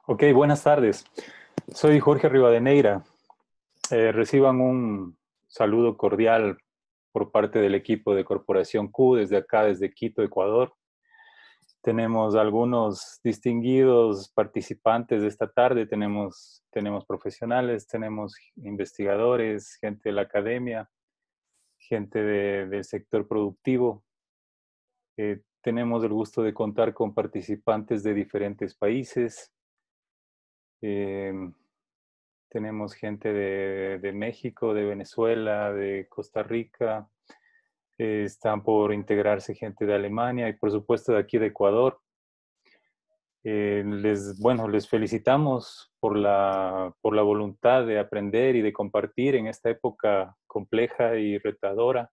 Ok, buenas tardes. Soy Jorge Rivadeneira. Reciban un saludo cordial por parte del equipo de Corporación Q desde acá, desde Quito, Ecuador. Tenemos algunos distinguidos participantes de esta tarde. Tenemos profesionales, tenemos investigadores, gente de la academia, gente del sector productivo. Tenemos el gusto de contar con participantes de diferentes países. Eh, Tenemos gente de México, de Venezuela, de Costa Rica. Están por integrarse gente de Alemania y por supuesto de aquí de Ecuador. Les felicitamos por la voluntad de aprender y de compartir en esta época compleja y retadora.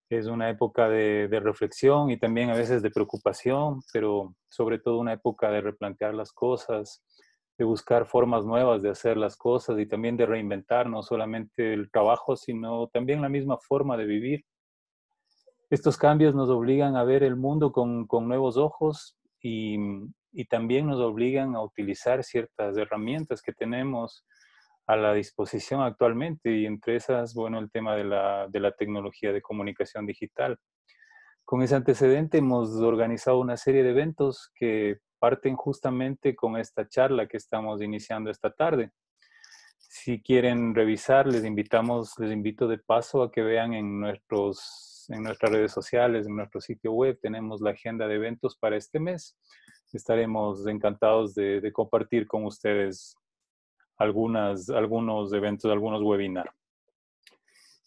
Es una época de reflexión y también a veces de preocupación, pero sobre todo una época de replantear las cosas, de buscar formas nuevas de hacer las cosas y también de reinventar no solamente el trabajo, sino también la misma forma de vivir. Estos cambios nos obligan a ver el mundo con nuevos ojos y también nos obligan a utilizar ciertas herramientas que tenemos a la disposición actualmente y entre esas, bueno, el tema de la tecnología de comunicación digital. Con ese antecedente hemos organizado una serie de eventos que parten justamente con esta charla que estamos iniciando esta tarde. Si quieren revisar, les invito de paso a que vean en nuestras redes sociales, en nuestro sitio web, tenemos la agenda de eventos para este mes. Estaremos encantados de compartir con ustedes algunos eventos, algunos webinars.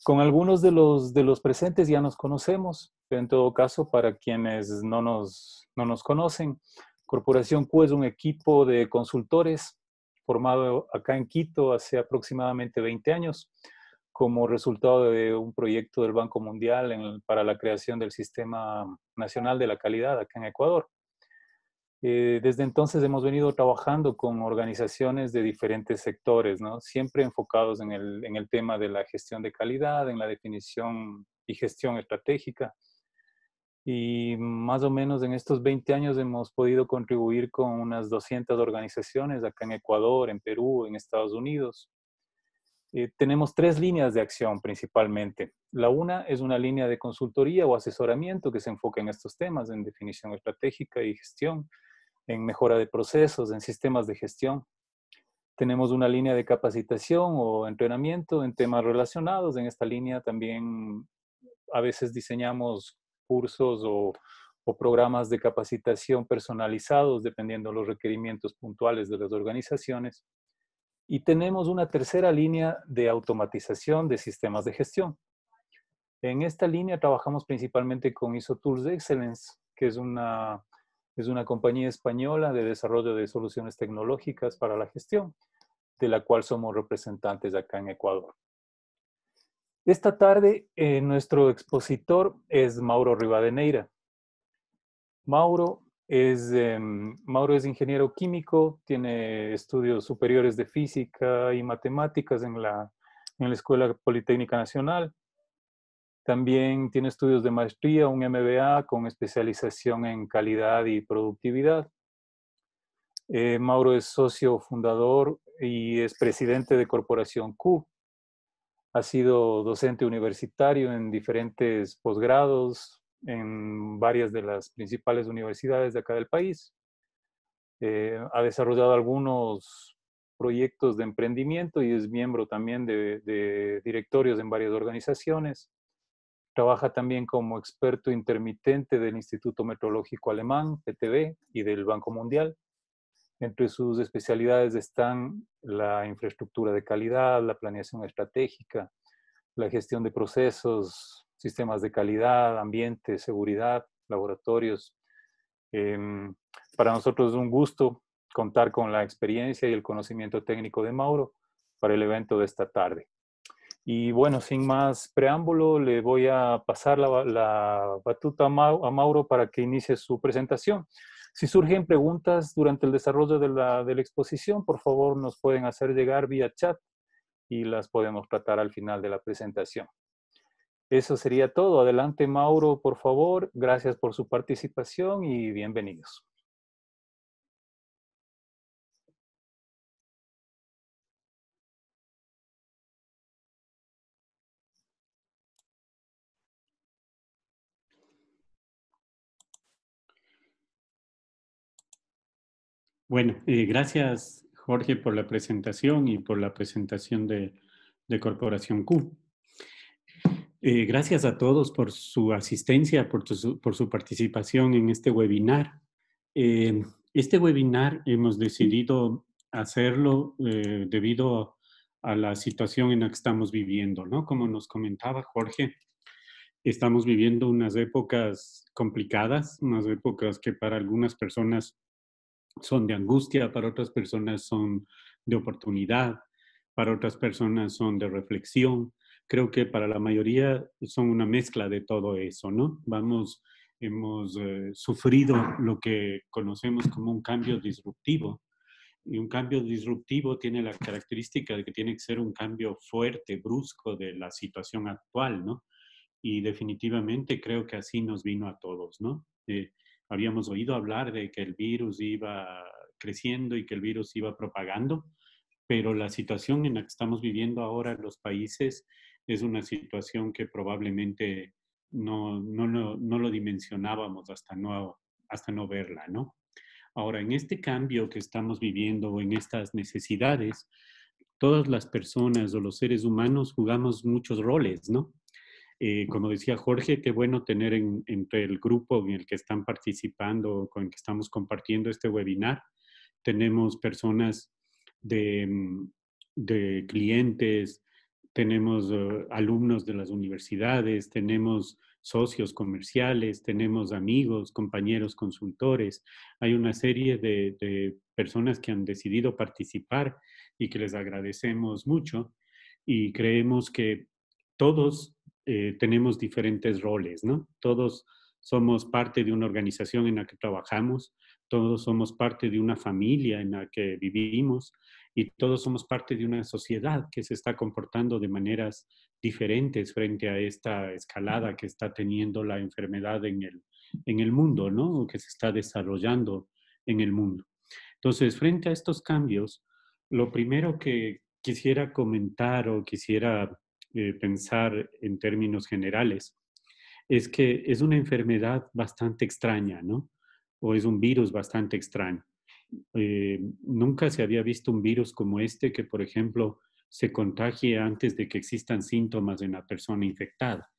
Con algunos de los presentes ya nos conocemos, pero en todo caso, para quienes no nos conocen, Corporación Q es un equipo de consultores formado acá en Quito hace aproximadamente 20 años como resultado de un proyecto del Banco Mundial para la creación del Sistema Nacional de la Calidad acá en Ecuador. Desde entonces hemos venido trabajando con organizaciones de diferentes sectores, ¿no? Siempre enfocados en el tema de la gestión de calidad, en la definición y gestión estratégica. Y más o menos en estos 20 años hemos podido contribuir con unas 200 organizaciones acá en Ecuador, en Perú, en Estados Unidos. Tenemos tres líneas de acción principalmente. La una es una línea de consultoría o asesoramiento que se enfoca en estos temas, en definición estratégica y gestión, en mejora de procesos, en sistemas de gestión. Tenemos una línea de capacitación o entrenamiento en temas relacionados. En esta línea también a veces diseñamos cursos o programas de capacitación personalizados dependiendo de los requerimientos puntuales de las organizaciones. Y tenemos una tercera línea de automatización de sistemas de gestión. En esta línea trabajamos principalmente con ISO Tools Excellence, que es una compañía española de desarrollo de soluciones tecnológicas para la gestión, de la cual somos representantes acá en Ecuador. Esta tarde, nuestro expositor es Mauro Rivadeneira. Mauro es ingeniero químico, tiene estudios superiores de física y matemáticas en la Escuela Politécnica Nacional. También tiene estudios de maestría, un MBA con especialización en calidad y productividad. Mauro es socio fundador y es presidente de Corporación Q. Ha sido docente universitario en diferentes posgrados en varias de las principales universidades de acá del país. Ha desarrollado algunos proyectos de emprendimiento y es miembro también de directorios en varias organizaciones. Trabaja también como experto intermitente del Instituto Meteorológico Alemán, PTB, y del Banco Mundial. Entre sus especialidades están la infraestructura de calidad, la planeación estratégica, la gestión de procesos, sistemas de calidad, ambiente, seguridad, laboratorios. Para nosotros es un gusto contar con la experiencia y el conocimiento técnico de Mauro para el evento de esta tarde. Y bueno, sin más preámbulo, le voy a pasar la batuta a Mauro para que inicie su presentación. Si surgen preguntas durante el desarrollo de la exposición, por favor nos pueden hacer llegar vía chat y las podemos tratar al final de la presentación. Eso sería todo. Adelante, Mauro, por favor. Gracias por su participación y bienvenidos. Bueno, gracias Jorge por la presentación y por la presentación de Corporación Q. Gracias a todos por su asistencia, por su participación en este webinar. Este webinar hemos decidido hacerlo debido a la situación en la que estamos viviendo, ¿no? Como nos comentaba Jorge, estamos viviendo unas épocas complicadas, unas épocas que para algunas personas son de angustia, para otras personas son de oportunidad, para otras personas son de reflexión. Creo que para la mayoría son una mezcla de todo eso, ¿no? Hemos sufrido lo que conocemos como un cambio disruptivo. Y un cambio disruptivo tiene la característica de que tiene que ser un cambio fuerte, brusco de la situación actual, ¿no? Y definitivamente creo que así nos vino a todos, ¿no? Habíamos oído hablar de que el virus iba creciendo y que el virus iba propagando, pero la situación en la que estamos viviendo ahora en los países es una situación que probablemente no lo dimensionábamos hasta no verla, ¿no? Ahora, en este cambio que estamos viviendo o en estas necesidades, todas las personas o los seres humanos jugamos muchos roles, ¿no? Como decía Jorge, qué bueno tener entre el grupo en el que están participando, con el que estamos compartiendo este webinar, tenemos personas de, de clientes, tenemos alumnos de las universidades, tenemos socios comerciales, tenemos amigos, compañeros consultores. Hay una serie de personas que han decidido participar y que les agradecemos mucho y creemos que todos tenemos diferentes roles, ¿no? Todos somos parte de una organización en la que trabajamos, todos somos parte de una familia en la que vivimos y todos somos parte de una sociedad que se está comportando de maneras diferentes frente a esta escalada que está teniendo la enfermedad en el mundo, ¿no? O que se está desarrollando en el mundo. Entonces, frente a estos cambios, lo primero que quisiera comentar o quisiera pensar en términos generales es que es una enfermedad bastante extraña, ¿no? O es un virus bastante extraño. Nunca se había visto un virus como este que, por ejemplo, se contagie antes de que existan síntomas en la persona infectada.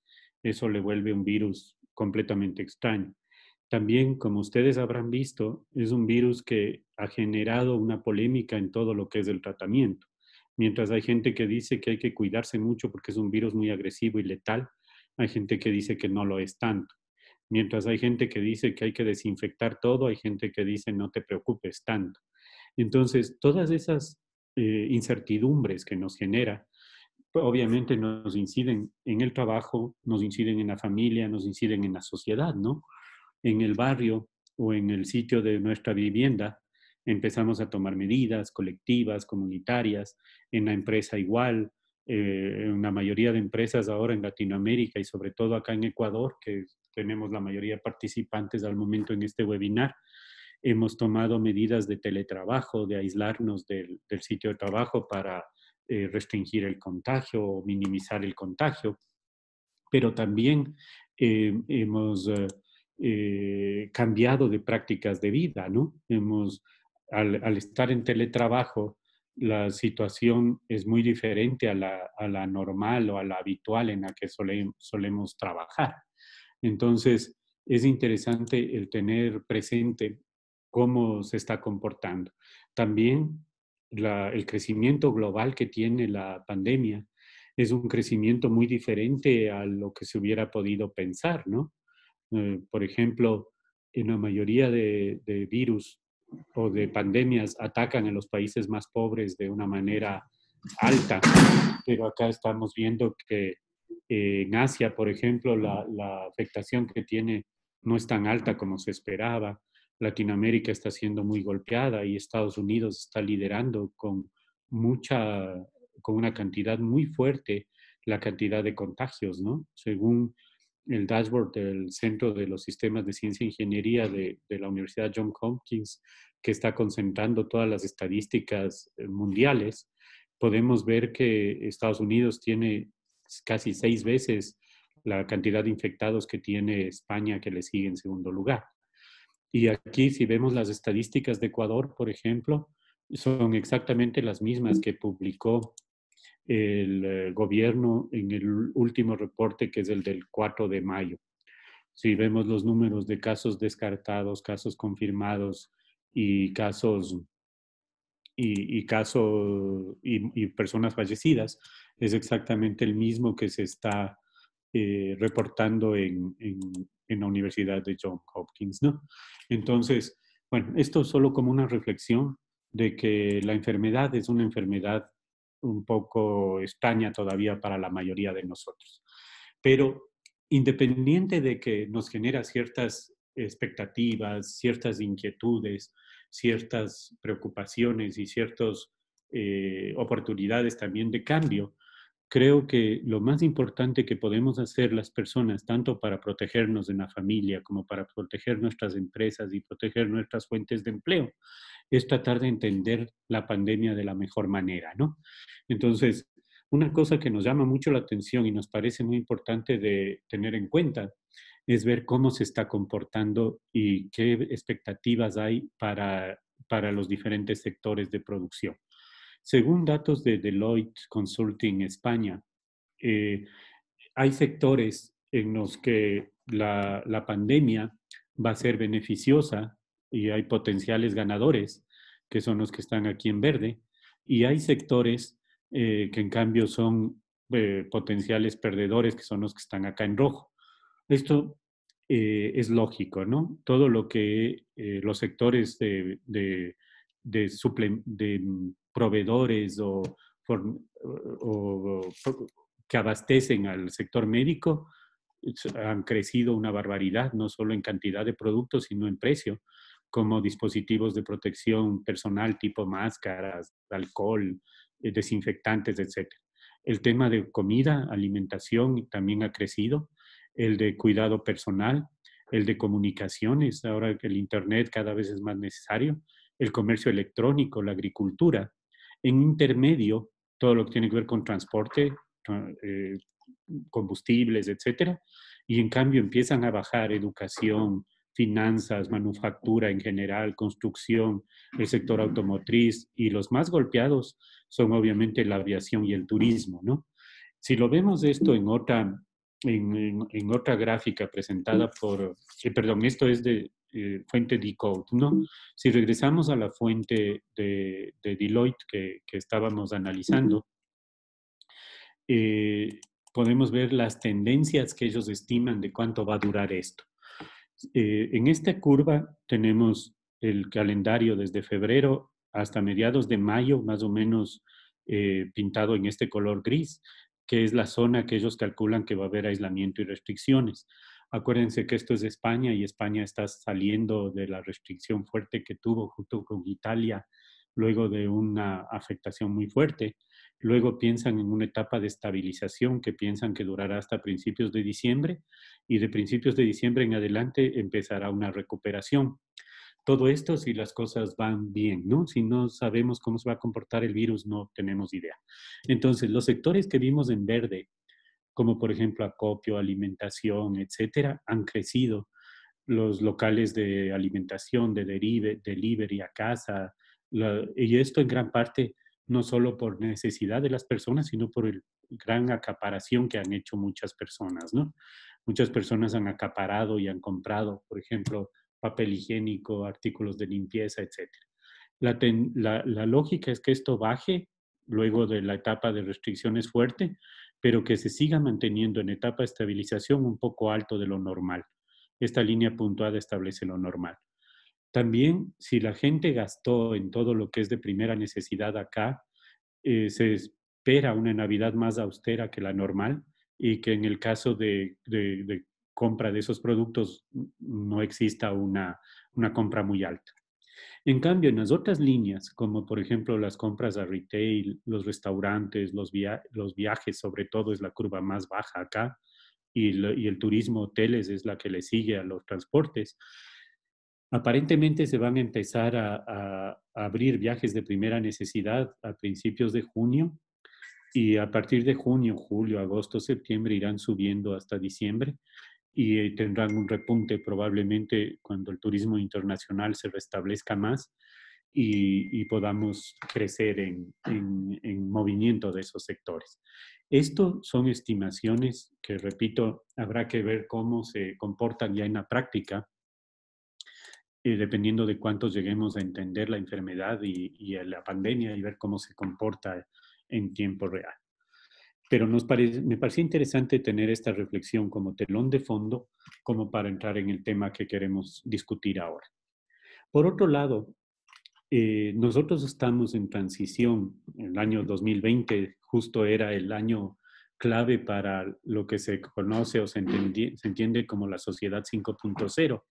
Eso le vuelve un virus completamente extraño. También, como ustedes habrán visto, es un virus que ha generado una polémica en todo lo que es el tratamiento. Mientras hay gente que dice que hay que cuidarse mucho porque es un virus muy agresivo y letal, hay gente que dice que no lo es tanto. Mientras hay gente que dice que hay que desinfectar todo, hay gente que dice no te preocupes tanto. Entonces, todas esas incertidumbres que nos genera, pues, obviamente nos inciden en el trabajo, nos inciden en la familia, nos inciden en la sociedad, ¿no? En el barrio o en el sitio de nuestra vivienda, empezamos a tomar medidas colectivas, comunitarias, en la empresa igual, en la mayoría de empresas ahora en Latinoamérica y sobre todo acá en Ecuador, que tenemos la mayoría de participantes al momento en este webinar, hemos tomado medidas de teletrabajo, de aislarnos del sitio de trabajo para restringir el contagio o minimizar el contagio, pero también hemos cambiado de prácticas de vida, ¿no? Al estar en teletrabajo, la situación es muy diferente a la normal o a la habitual en la que solemos trabajar. Entonces, es interesante el tener presente cómo se está comportando. También el crecimiento global que tiene la pandemia es un crecimiento muy diferente a lo que se hubiera podido pensar, ¿no? Por ejemplo, en la mayoría de virus o de pandemias atacan a los países más pobres de una manera alta, pero acá estamos viendo que en Asia, por ejemplo, la afectación que tiene no es tan alta como se esperaba. Latinoamérica está siendo muy golpeada y Estados Unidos está liderando mucha, con una cantidad muy fuerte la cantidad de contagios, ¿no? Según el dashboard del Centro de los Sistemas de Ciencia e Ingeniería de la Universidad Johns Hopkins, que está concentrando todas las estadísticas mundiales, podemos ver que Estados Unidos tiene casi 6 veces la cantidad de infectados que tiene España, que le sigue en segundo lugar. Y aquí, si vemos las estadísticas de Ecuador, por ejemplo, son exactamente las mismas que publicó el gobierno en el último reporte, que es el del 4 de mayo. Si vemos los números de casos descartados, casos confirmados y casos y personas fallecidas, es exactamente el mismo que se está reportando en la Universidad de Johns Hopkins, ¿no? Entonces, bueno, esto solo como una reflexión de que la enfermedad es una enfermedad un poco extraña todavía para la mayoría de nosotros. Pero independiente de que nos genera ciertas expectativas, ciertas inquietudes, ciertas preocupaciones y ciertas oportunidades también de cambio, creo que lo más importante que podemos hacer las personas, tanto para protegernos en la familia como para proteger nuestras empresas y proteger nuestras fuentes de empleo, es tratar de entender la pandemia de la mejor manera, ¿no? Entonces, una cosa que nos llama mucho la atención y nos parece muy importante de tener en cuenta es ver cómo se está comportando y qué expectativas hay para los diferentes sectores de producción. Según datos de Deloitte Consulting España, eh, hay sectores en los que la pandemia va a ser beneficiosa y hay potenciales ganadores, que son los que están aquí en verde, y hay sectores que en cambio son potenciales perdedores, que son los que están acá en rojo. Esto es lógico, ¿no? Todo lo que los sectores de proveedores o que abastecen al sector médico han crecido una barbaridad, no solo en cantidad de productos, sino en precio, como dispositivos de protección personal tipo máscaras, alcohol, desinfectantes, etcétera. El tema de comida, alimentación también ha crecido, el de cuidado personal, el de comunicaciones, ahora que el Internet cada vez es más necesario, el comercio electrónico, la agricultura. En intermedio, todo lo que tiene que ver con transporte, eh, combustibles, etcétera, y en cambio empiezan a bajar educación, finanzas, manufactura en general, construcción, el sector automotriz, y los más golpeados son obviamente la aviación y el turismo, ¿no? Si lo vemos esto en otra gráfica presentada por, perdón, esto es de fuente Decode, ¿no? Si regresamos a la fuente de Deloitte que estábamos analizando, eh, podemos ver las tendencias que ellos estiman de cuánto va a durar esto. En esta curva tenemos el calendario desde febrero hasta mediados de mayo, más o menos pintado en este color gris, que es la zona que ellos calculan que va a haber aislamiento y restricciones. Acuérdense que esto es España y España está saliendo de la restricción fuerte que tuvo junto con Italia luego de una afectación muy fuerte. Luego piensan en una etapa de estabilización que piensan que durará hasta principios de diciembre y de principios de diciembre en adelante empezará una recuperación. Todo esto si las cosas van bien, ¿no? Si no sabemos cómo se va a comportar el virus, no tenemos idea. Entonces, los sectores que vimos en verde, como por ejemplo acopio, alimentación, etcétera, han crecido. Los locales de alimentación, de delivery a casa, y esto en gran parte no solo por necesidad de las personas, sino por el gran acaparación que han hecho muchas personas, ¿no? Muchas personas han acaparado y han comprado, por ejemplo, papel higiénico, artículos de limpieza, etcétera. La lógica es que esto baje luego de la etapa de restricciones fuerte, pero que se siga manteniendo en etapa de estabilización un poco alto de lo normal. Esta línea puntuada establece lo normal. También, si la gente gastó en todo lo que es de primera necesidad acá, se espera una Navidad más austera que la normal y que en el caso de compra de esos productos no exista una compra muy alta. En cambio, en las otras líneas, como por ejemplo las compras a retail, los restaurantes, los viajes, sobre todo es la curva más baja acá, y el turismo, hoteles es la que le sigue a los transportes. Aparentemente se van a empezar a abrir viajes de primera necesidad a principios de junio y a partir de junio, julio, agosto, septiembre irán subiendo hasta diciembre. y tendrán un repunte probablemente cuando el turismo internacional se restablezca más y podamos crecer en movimiento de esos sectores. Esto son estimaciones que, repito, habrá que ver cómo se comportan ya en la práctica, dependiendo de cuántos lleguemos a entender la enfermedad y la pandemia y ver cómo se comporta en tiempo real. Pero me parecía interesante tener esta reflexión como telón de fondo, como para entrar en el tema que queremos discutir ahora. Por otro lado, nosotros estamos en transición. El año 2020 justo era el año clave para lo que se conoce o se entiende como la sociedad 5.0,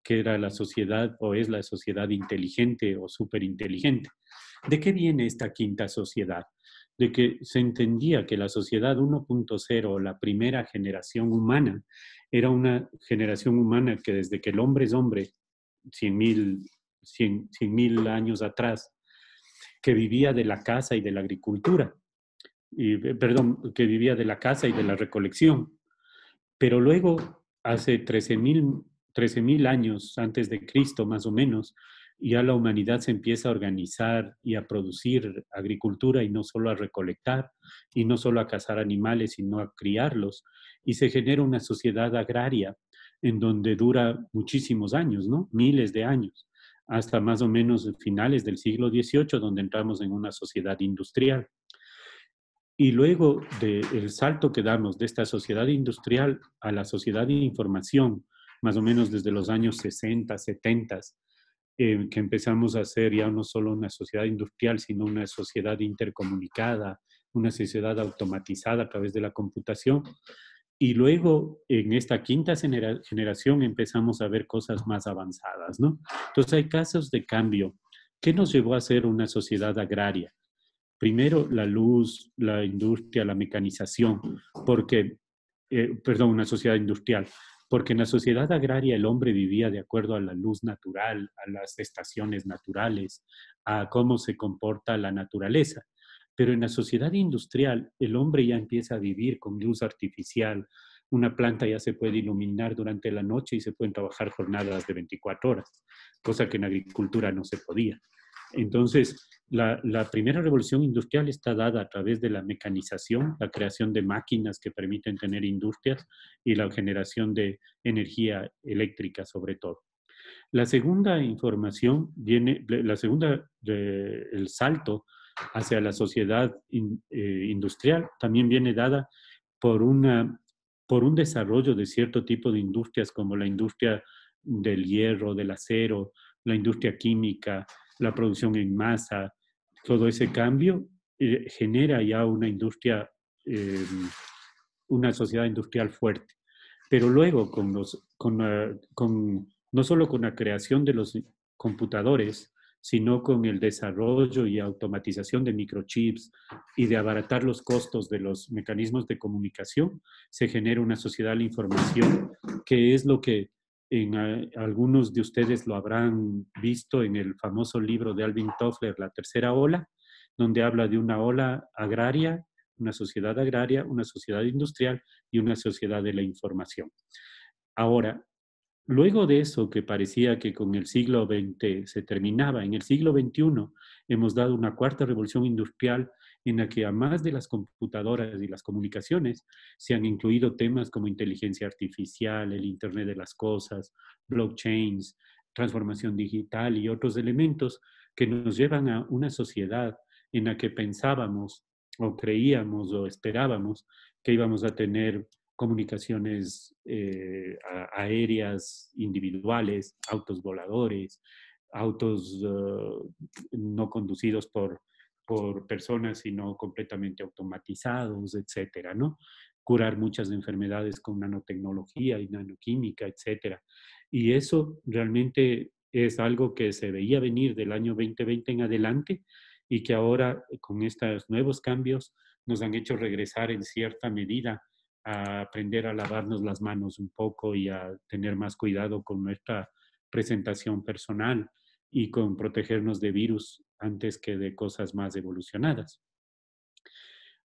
que era la sociedad o es la sociedad inteligente o superinteligente. ¿De qué viene esta quinta sociedad? De que se entendía que la sociedad 1.0, la primera generación humana, era una generación humana que desde que el hombre es hombre, 100.000 años atrás, que vivía de la caza y de la agricultura, perdón, que vivía de la caza y de la recolección. Pero luego, hace 13.000 años antes de Cristo, más o menos, ya la humanidad se empieza a organizar y a producir agricultura y no solo a recolectar, y no solo a cazar animales, sino a criarlos. Y se genera una sociedad agraria en donde dura muchísimos años, ¿no? Miles de años, hasta más o menos finales del siglo XVIII, donde entramos en una sociedad industrial. Y luego del salto que damos de esta sociedad industrial a la sociedad de información, más o menos desde los años 60, 70, que empezamos a ser ya no solo una sociedad industrial, sino una sociedad intercomunicada, una sociedad automatizada a través de la computación. Y luego en esta quinta generación empezamos a ver cosas más avanzadas, ¿no? Entonces hay casos de cambio. ¿Qué nos llevó a ser una sociedad agraria? Primero, la luz, la industria, la mecanización, porque, perdón, una sociedad industrial, porque en la sociedad agraria el hombre vivía de acuerdo a la luz natural, a las estaciones naturales, a cómo se comporta la naturaleza. Pero en la sociedad industrial el hombre ya empieza a vivir con luz artificial. Una planta ya se puede iluminar durante la noche y se pueden trabajar jornadas de 24 horas, cosa que en agricultura no se podía. Entonces, la primera revolución industrial está dada a través de la mecanización, la creación de máquinas que permiten tener industrias y la generación de energía eléctrica sobre todo. La segunda información viene, la segunda, el salto hacia la sociedad industrial también viene dada por, por un desarrollo de cierto tipo de industrias como la industria del hierro, del acero, la industria química, la producción en masa. Todo ese cambio genera ya una industria, eh, una sociedad industrial fuerte. Pero luego, no solo con la creación de los computadores, sino con el desarrollo y automatización de microchips y de abaratar los costos de los mecanismos de comunicación, se genera una sociedad de la información, que es lo que algunos de ustedes lo habrán visto en el famoso libro de Alvin Toffler, La Tercera Ola, donde habla de una ola agraria, una sociedad industrial y una sociedad de la información. Ahora, luego de eso, que parecía que con el siglo XX se terminaba, en el siglo XXI hemos dado una cuarta revolución industrial en la que, a más de las computadoras y las comunicaciones, se han incluido temas como inteligencia artificial, el Internet de las cosas, blockchains, transformación digital y otros elementos que nos llevan a una sociedad en la que pensábamos o creíamos o esperábamos que íbamos a tener comunicaciones aéreas individuales, autos voladores, autos no conducidos por personas, sino completamente automatizados, etcétera, ¿no? Curar muchas enfermedades con nanotecnología y nanoquímica, etcétera. Y eso realmente es algo que se veía venir del año 2020 en adelante y que ahora, con estos nuevos cambios, nos han hecho regresar en cierta medida a aprender a lavarnos las manos un poco y a tener más cuidado con nuestra presentación personal y con protegernos de virus antes que de cosas más evolucionadas.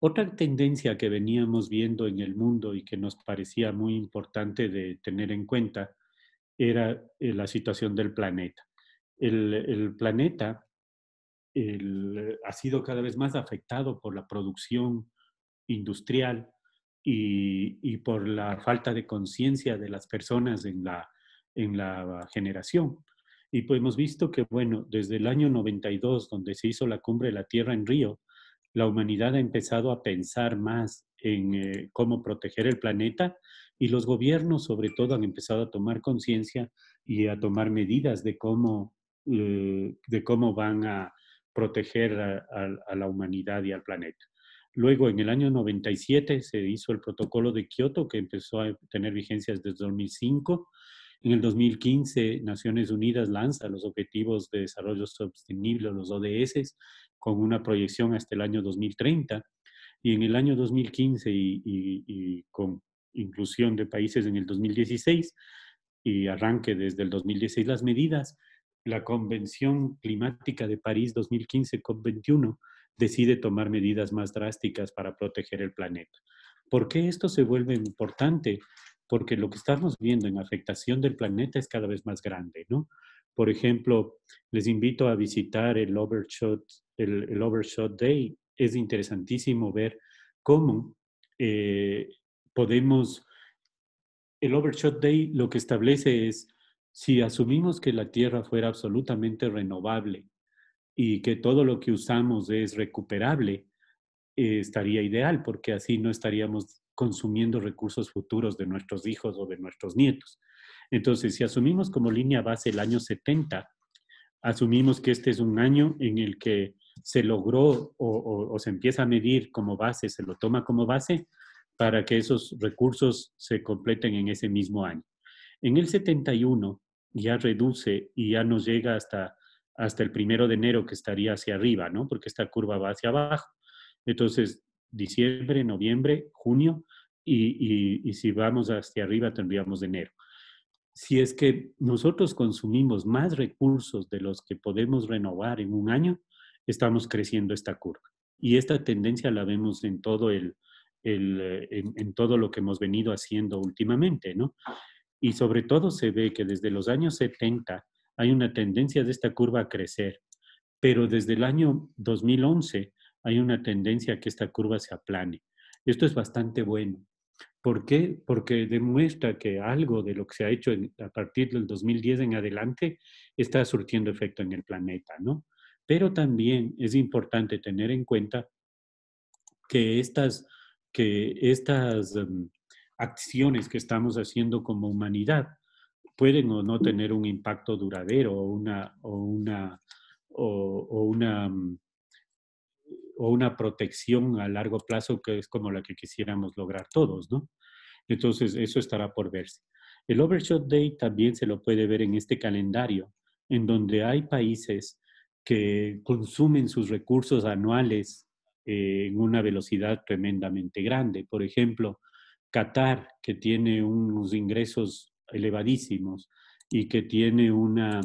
Otra tendencia que veníamos viendo en el mundo y que nos parecía muy importante de tener en cuenta era la situación del planeta. El planeta ha sido cada vez más afectado por la producción industrial y por la falta de conciencia de las personas en la generación. Y pues hemos visto que, bueno, desde el año 92, donde se hizo la cumbre de la Tierra en Río, la humanidad ha empezado a pensar más en cómo proteger el planeta y los gobiernos, sobre todo, han empezado a tomar conciencia y a tomar medidas de cómo van a proteger a la humanidad y al planeta. Luego, en el año 97, se hizo el protocolo de Kioto, que empezó a tener vigencias desde 2005. En el 2015, Naciones Unidas lanza los Objetivos de Desarrollo Sostenible, los ODS, con una proyección hasta el año 2030. Y en el año 2015, y con inclusión de países en el 2016, y arranque desde el 2016 las medidas, la Convención Climática de París 2015, COP21, decide tomar medidas más drásticas para proteger el planeta. ¿Por qué esto se vuelve importante? Porque lo que estamos viendo en afectación del planeta es cada vez más grande, ¿no? Por ejemplo, les invito a visitar el Overshot Day. Es interesantísimo ver cómo eh, podemos. El Overshot Day lo que establece es, si asumimos que la Tierra fuera absolutamente renovable y que todo lo que usamos es recuperable, estaría ideal, porque así no estaríamos consumiendo recursos futuros de nuestros hijos o de nuestros nietos. Entonces, si asumimos como línea base el año 70, asumimos que este es un año en el que se logró o se empieza a medir como base, se lo toma como base para que esos recursos se completen en ese mismo año. En el 71 ya reduce y ya nos llega hasta el 1 de enero, que estaría hacia arriba, ¿no? Porque esta curva va hacia abajo. Entonces, diciembre, noviembre, junio, y si vamos hacia arriba tendríamos enero. Si es que nosotros consumimos más recursos de los que podemos renovar en un año, estamos creciendo esta curva. Y esta tendencia la vemos en todo lo que hemos venido haciendo últimamente, ¿no? Y sobre todo se ve que desde los años 70 hay una tendencia de esta curva a crecer, pero desde el año 2011 hay una tendencia a que esta curva se aplane. Esto es bastante bueno. ¿Por qué? Porque demuestra que algo de lo que se ha hecho a partir del 2010 en adelante está surtiendo efecto en el planeta, ¿no? Pero también es importante tener en cuenta que estas acciones que estamos haciendo como humanidad pueden o no tener un impacto duradero o una protección a largo plazo que es como la que quisiéramos lograr todos, ¿no? Entonces, eso estará por verse. El Overshot Day también se lo puede ver en este calendario, en donde hay países que consumen sus recursos anuales en una velocidad tremendamente grande. Por ejemplo, Qatar, que tiene unos ingresos elevadísimos y que tiene una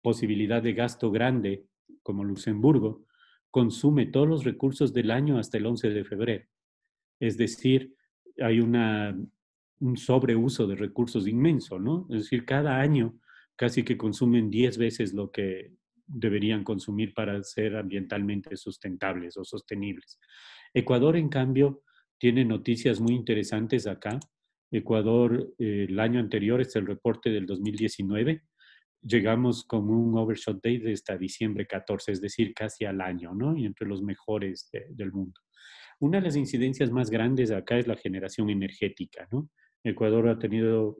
posibilidad de gasto grande, como Luxemburgo, consume todos los recursos del año hasta el 11 de febrero. Es decir, hay un sobreuso de recursos inmenso, ¿no? Es decir, cada año casi que consumen 10 veces lo que deberían consumir para ser ambientalmente sustentables o sostenibles. Ecuador, en cambio, tiene noticias muy interesantes acá. Ecuador, el año anterior, es el reporte del 2019, llegamos con un overshot day de hasta diciembre 14, es decir, casi al año, ¿no? Y entre los mejores del mundo. Una de las incidencias más grandes acá es la generación energética, ¿no? Ecuador ha tenido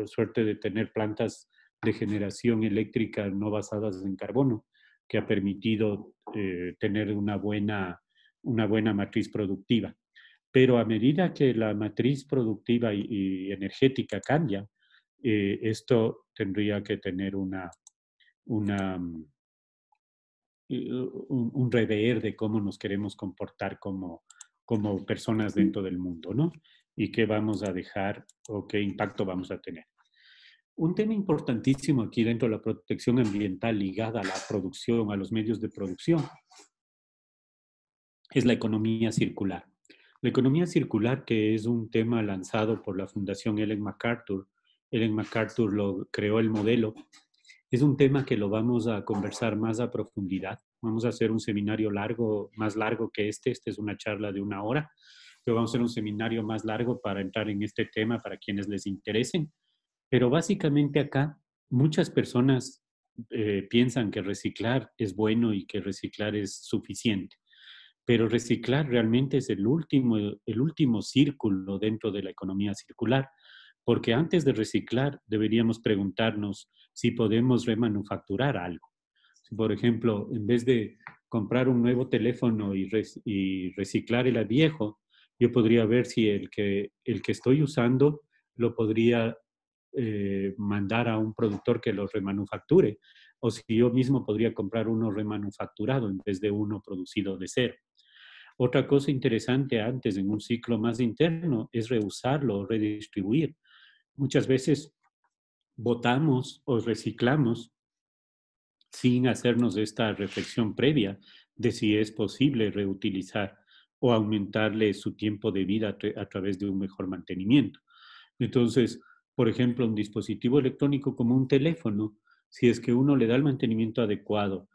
suerte de tener plantas de generación eléctrica no basadas en carbono, que ha permitido tener una buena matriz productiva. Pero a medida que la matriz productiva y energética cambia, esto tendría que tener una, un rever de cómo nos queremos comportar como personas dentro del mundo, ¿no? Y qué vamos a dejar o qué impacto vamos a tener. Un tema importantísimo aquí dentro de la protección ambiental ligada a la producción, a los medios de producción, es la economía circular. La economía circular, que es un tema lanzado por la Fundación Ellen MacArthur. Ellen MacArthur lo creó el modelo. Es un tema que lo vamos a conversar más a profundidad. Vamos a hacer un seminario largo, más largo que este. Este es una charla de 1 hora. Pero vamos a hacer un seminario más largo para entrar en este tema para quienes les interesen. Pero básicamente acá muchas personas piensan que reciclar es bueno y que reciclar es suficiente. Pero reciclar realmente es el último círculo dentro de la economía circular, porque antes de reciclar deberíamos preguntarnos si podemos remanufacturar algo. Si, por ejemplo, en vez de comprar un nuevo teléfono y reciclar el viejo, yo podría ver si el que estoy usando lo podría mandar a un productor que lo remanufacture, o si yo mismo podría comprar uno remanufacturado en vez de uno producido de cero. Otra cosa interesante antes en un ciclo más interno es reusarlo o redistribuir. Muchas veces botamos o reciclamos sin hacernos esta reflexión previa de si es posible reutilizar o aumentarle su tiempo de vida a través de un mejor mantenimiento. Entonces, por ejemplo, un dispositivo electrónico como un teléfono, si es que uno le da el mantenimiento adecuado,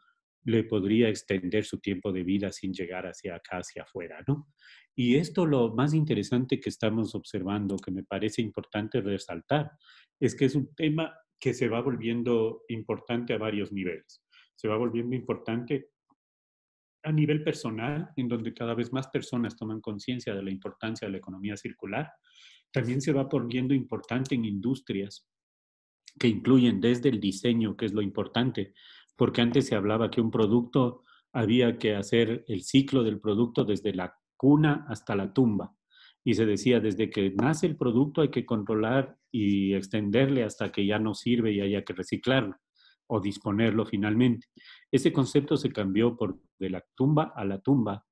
le podría extender su tiempo de vida sin llegar hacia acá, hacia afuera, ¿no? Y esto lo más interesante que estamos observando, que me parece importante resaltar, es que es un tema que se va volviendo importante a varios niveles. Se va volviendo importante a nivel personal, en donde cada vez más personas toman conciencia de la importancia de la economía circular. También se va volviendo importante en industrias que incluyen desde el diseño, que es lo importante, porque antes se hablaba que un producto había que hacer el ciclo del producto desde la cuna hasta la tumba. Y se decía, desde que nace el producto hay que controlar y extenderle hasta que ya no sirve y haya que reciclarlo o disponerlo finalmente. Ese concepto se cambió por de la tumba a la tumba,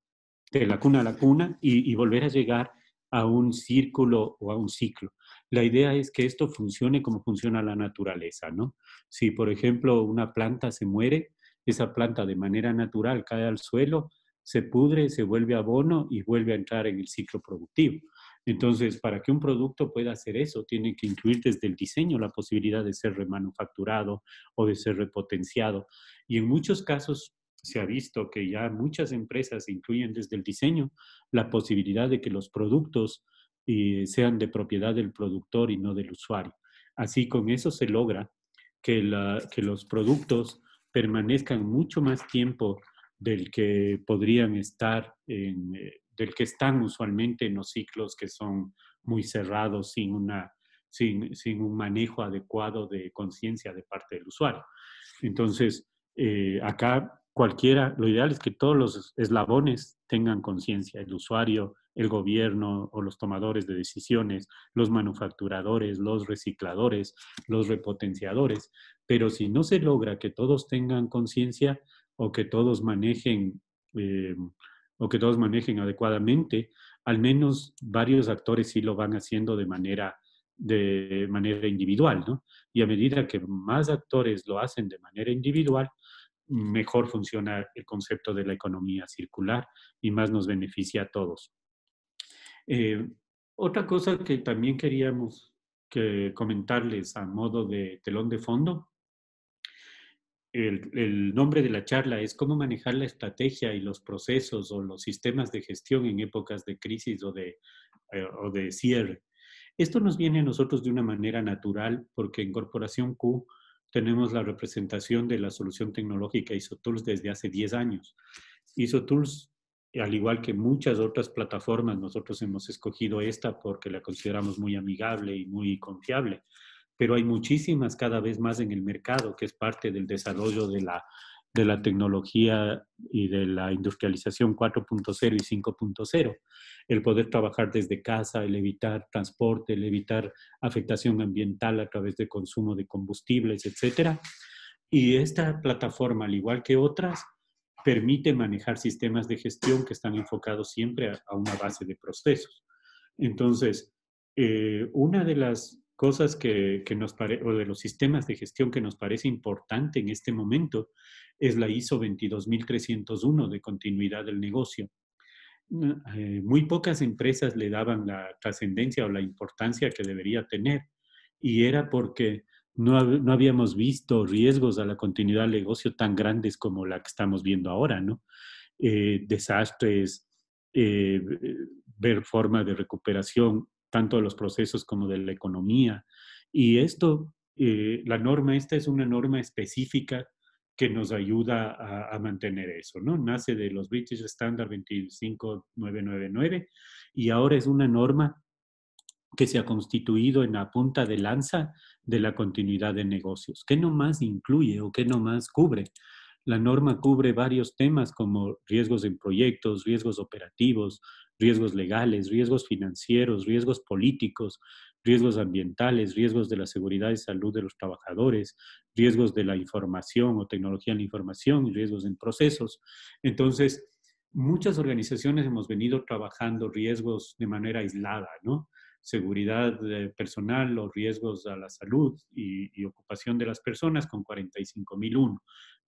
de la cuna a la cuna y volver a llegar a un círculo o a un ciclo. La idea es que esto funcione como funciona la naturaleza, ¿no? Si, por ejemplo, una planta se muere, esa planta de manera natural cae al suelo, se pudre, se vuelve abono y vuelve a entrar en el ciclo productivo. Entonces, para que un producto pueda hacer eso, tiene que incluir desde el diseño la posibilidad de ser remanufacturado o de ser repotenciado. Y en muchos casos se ha visto que ya muchas empresas incluyen desde el diseño la posibilidad de que los productos sean de propiedad del productor y no del usuario. Así con eso se logra que los productos permanezcan mucho más tiempo del que podrían estar del que están usualmente en los ciclos que son muy cerrados sin un manejo adecuado de conciencia de parte del usuario. Entonces, acá cualquiera, lo ideal es que todos los eslabones tengan conciencia, el usuario, el gobierno o los tomadores de decisiones, los manufacturadores, los recicladores, los repotenciadores, pero si no se logra que todos tengan conciencia o que todos manejen eh, o que todos manejen adecuadamente, al menos varios actores sí lo van haciendo de manera individual, ¿no? Y a medida que más actores lo hacen de manera individual, mejor funciona el concepto de la economía circular y más nos beneficia a todos. Eh, Otra cosa que también queríamos comentarles a modo de telón de fondo, el nombre de la charla es cómo manejar la estrategia y los procesos o los sistemas de gestión en épocas de crisis o de cierre. Esto nos viene a nosotros de una manera natural porque en Corporación Q tenemos la representación de la solución tecnológica ISOTools desde hace 10 años. ISOTools, al igual que muchas otras plataformas, nosotros hemos escogido esta porque la consideramos muy amigable y muy confiable, pero hay muchísimas cada vez más en el mercado, que es parte del desarrollo de la tecnología y de la industrialización 4.0 y 5.0. El poder trabajar desde casa, el evitar transporte, el evitar afectación ambiental a través de consumo de combustibles, etcétera. Y esta plataforma, al igual que otras, permite manejar sistemas de gestión que están enfocados siempre a una base de procesos. Entonces, una de las cosas o de los sistemas de gestión que nos parece importante en este momento es la ISO 22301 de continuidad del negocio. muy pocas empresas le daban la trascendencia o la importancia que debería tener. Y era porque no habíamos visto riesgos a la continuidad del negocio tan grandes como la que estamos viendo ahora, ¿no? Desastres, eh, ver forma de recuperación tanto de los procesos como de la economía. Y esto, la norma esta es una norma específica que nos ayuda a mantener eso, ¿no? Nace de los British Standard 25999 y ahora es una norma que se ha constituido en la punta de lanza de la continuidad de negocios. ¿Qué nomás incluye o qué nomás cubre? La norma cubre varios temas como riesgos en proyectos, riesgos operativos, riesgos legales, riesgos financieros, riesgos políticos, riesgos ambientales, riesgos de la seguridad y salud de los trabajadores, riesgos de la información o tecnología en la información y riesgos en procesos. Entonces, muchas organizaciones hemos venido trabajando riesgos de manera aislada, ¿no? Seguridad personal o riesgos a la salud y ocupación de las personas con 45.001,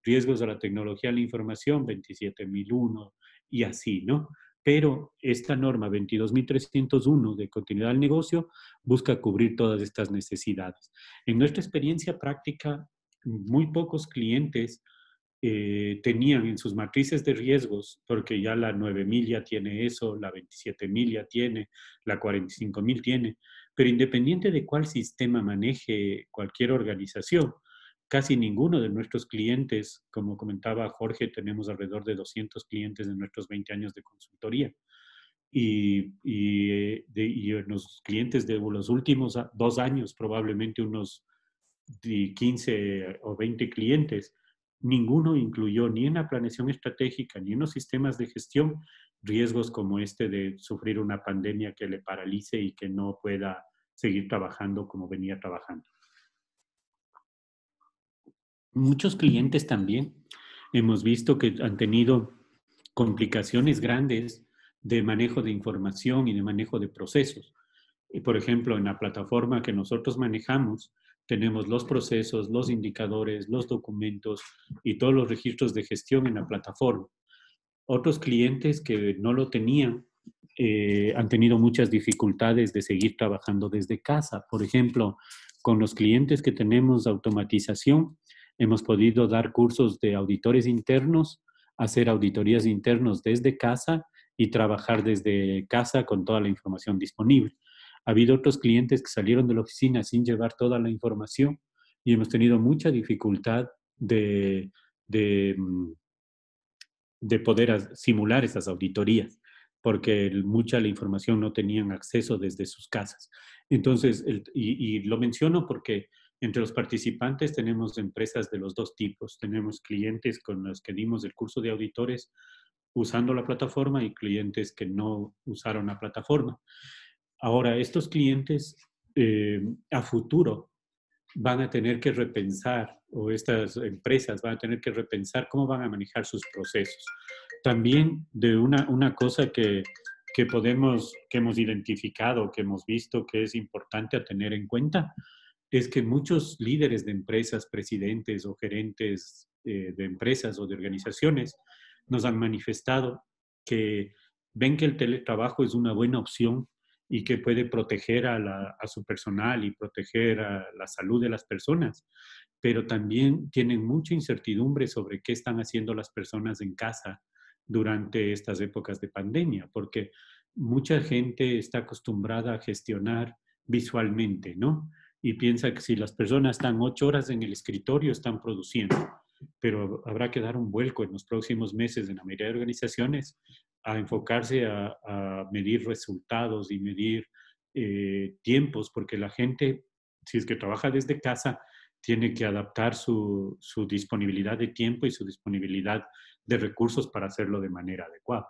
riesgos a la tecnología de la información 27.001 y así, ¿no? Pero esta norma 22.301 de continuidad del negocio busca cubrir todas estas necesidades. En nuestra experiencia práctica, muy pocos clientes tenían en sus matrices de riesgos, porque ya la 9.000 ya tiene eso, la 27.000 ya tiene, la 45.000 tiene, pero independiente de cuál sistema maneje cualquier organización, casi ninguno de nuestros clientes, como comentaba Jorge, tenemos alrededor de 200 clientes en nuestros 20 años de consultoría. Y en los clientes de los últimos 2 años, probablemente unos 15 o 20 clientes, ninguno incluyó ni en la planeación estratégica ni en los sistemas de gestión riesgos como este de sufrir una pandemia que le paralice y que no pueda seguir trabajando como venía trabajando. Muchos clientes también hemos visto que han tenido complicaciones grandes de manejo de información y de manejo de procesos. Por ejemplo, en la plataforma que nosotros manejamos, tenemos los procesos, los indicadores, los documentos y todos los registros de gestión en la plataforma. Otros clientes que no lo tenían han tenido muchas dificultades de seguir trabajando desde casa. Por ejemplo, con los clientes que tenemos automatización, hemos podido dar cursos de auditores internos, hacer auditorías internos desde casa y trabajar desde casa con toda la información disponible. Ha habido otros clientes que salieron de la oficina sin llevar toda la información y hemos tenido mucha dificultad de, de poder simular esas auditorías, porque mucha de la información no tenían acceso desde sus casas. Entonces, y lo menciono porque entre los participantes tenemos empresas de los dos tipos. Tenemos clientes con los que dimos el curso de auditores usando la plataforma y clientes que no usaron la plataforma. Ahora, estos clientes a futuro van a tener que repensar, o estas empresas van a tener que repensar cómo van a manejar sus procesos. También de una cosa que hemos identificado, que hemos visto que es importante a tener en cuenta, es que muchos líderes de empresas, presidentes o gerentes de empresas o de organizaciones nos han manifestado que ven que el teletrabajo es una buena opción y que puede proteger a su personal y proteger a la salud de las personas, pero también tienen mucha incertidumbre sobre qué están haciendo las personas en casa durante estas épocas de pandemia, porque mucha gente está acostumbrada a gestionar visualmente, ¿no? Y piensa que si las personas están 8 horas en el escritorio, están produciendo, pero habrá que dar un vuelco en los próximos meses en la mayoría de organizaciones a enfocarse a medir resultados y medir tiempos, porque la gente, si es que trabaja desde casa, tiene que adaptar su disponibilidad de tiempo y su disponibilidad de recursos para hacerlo de manera adecuada.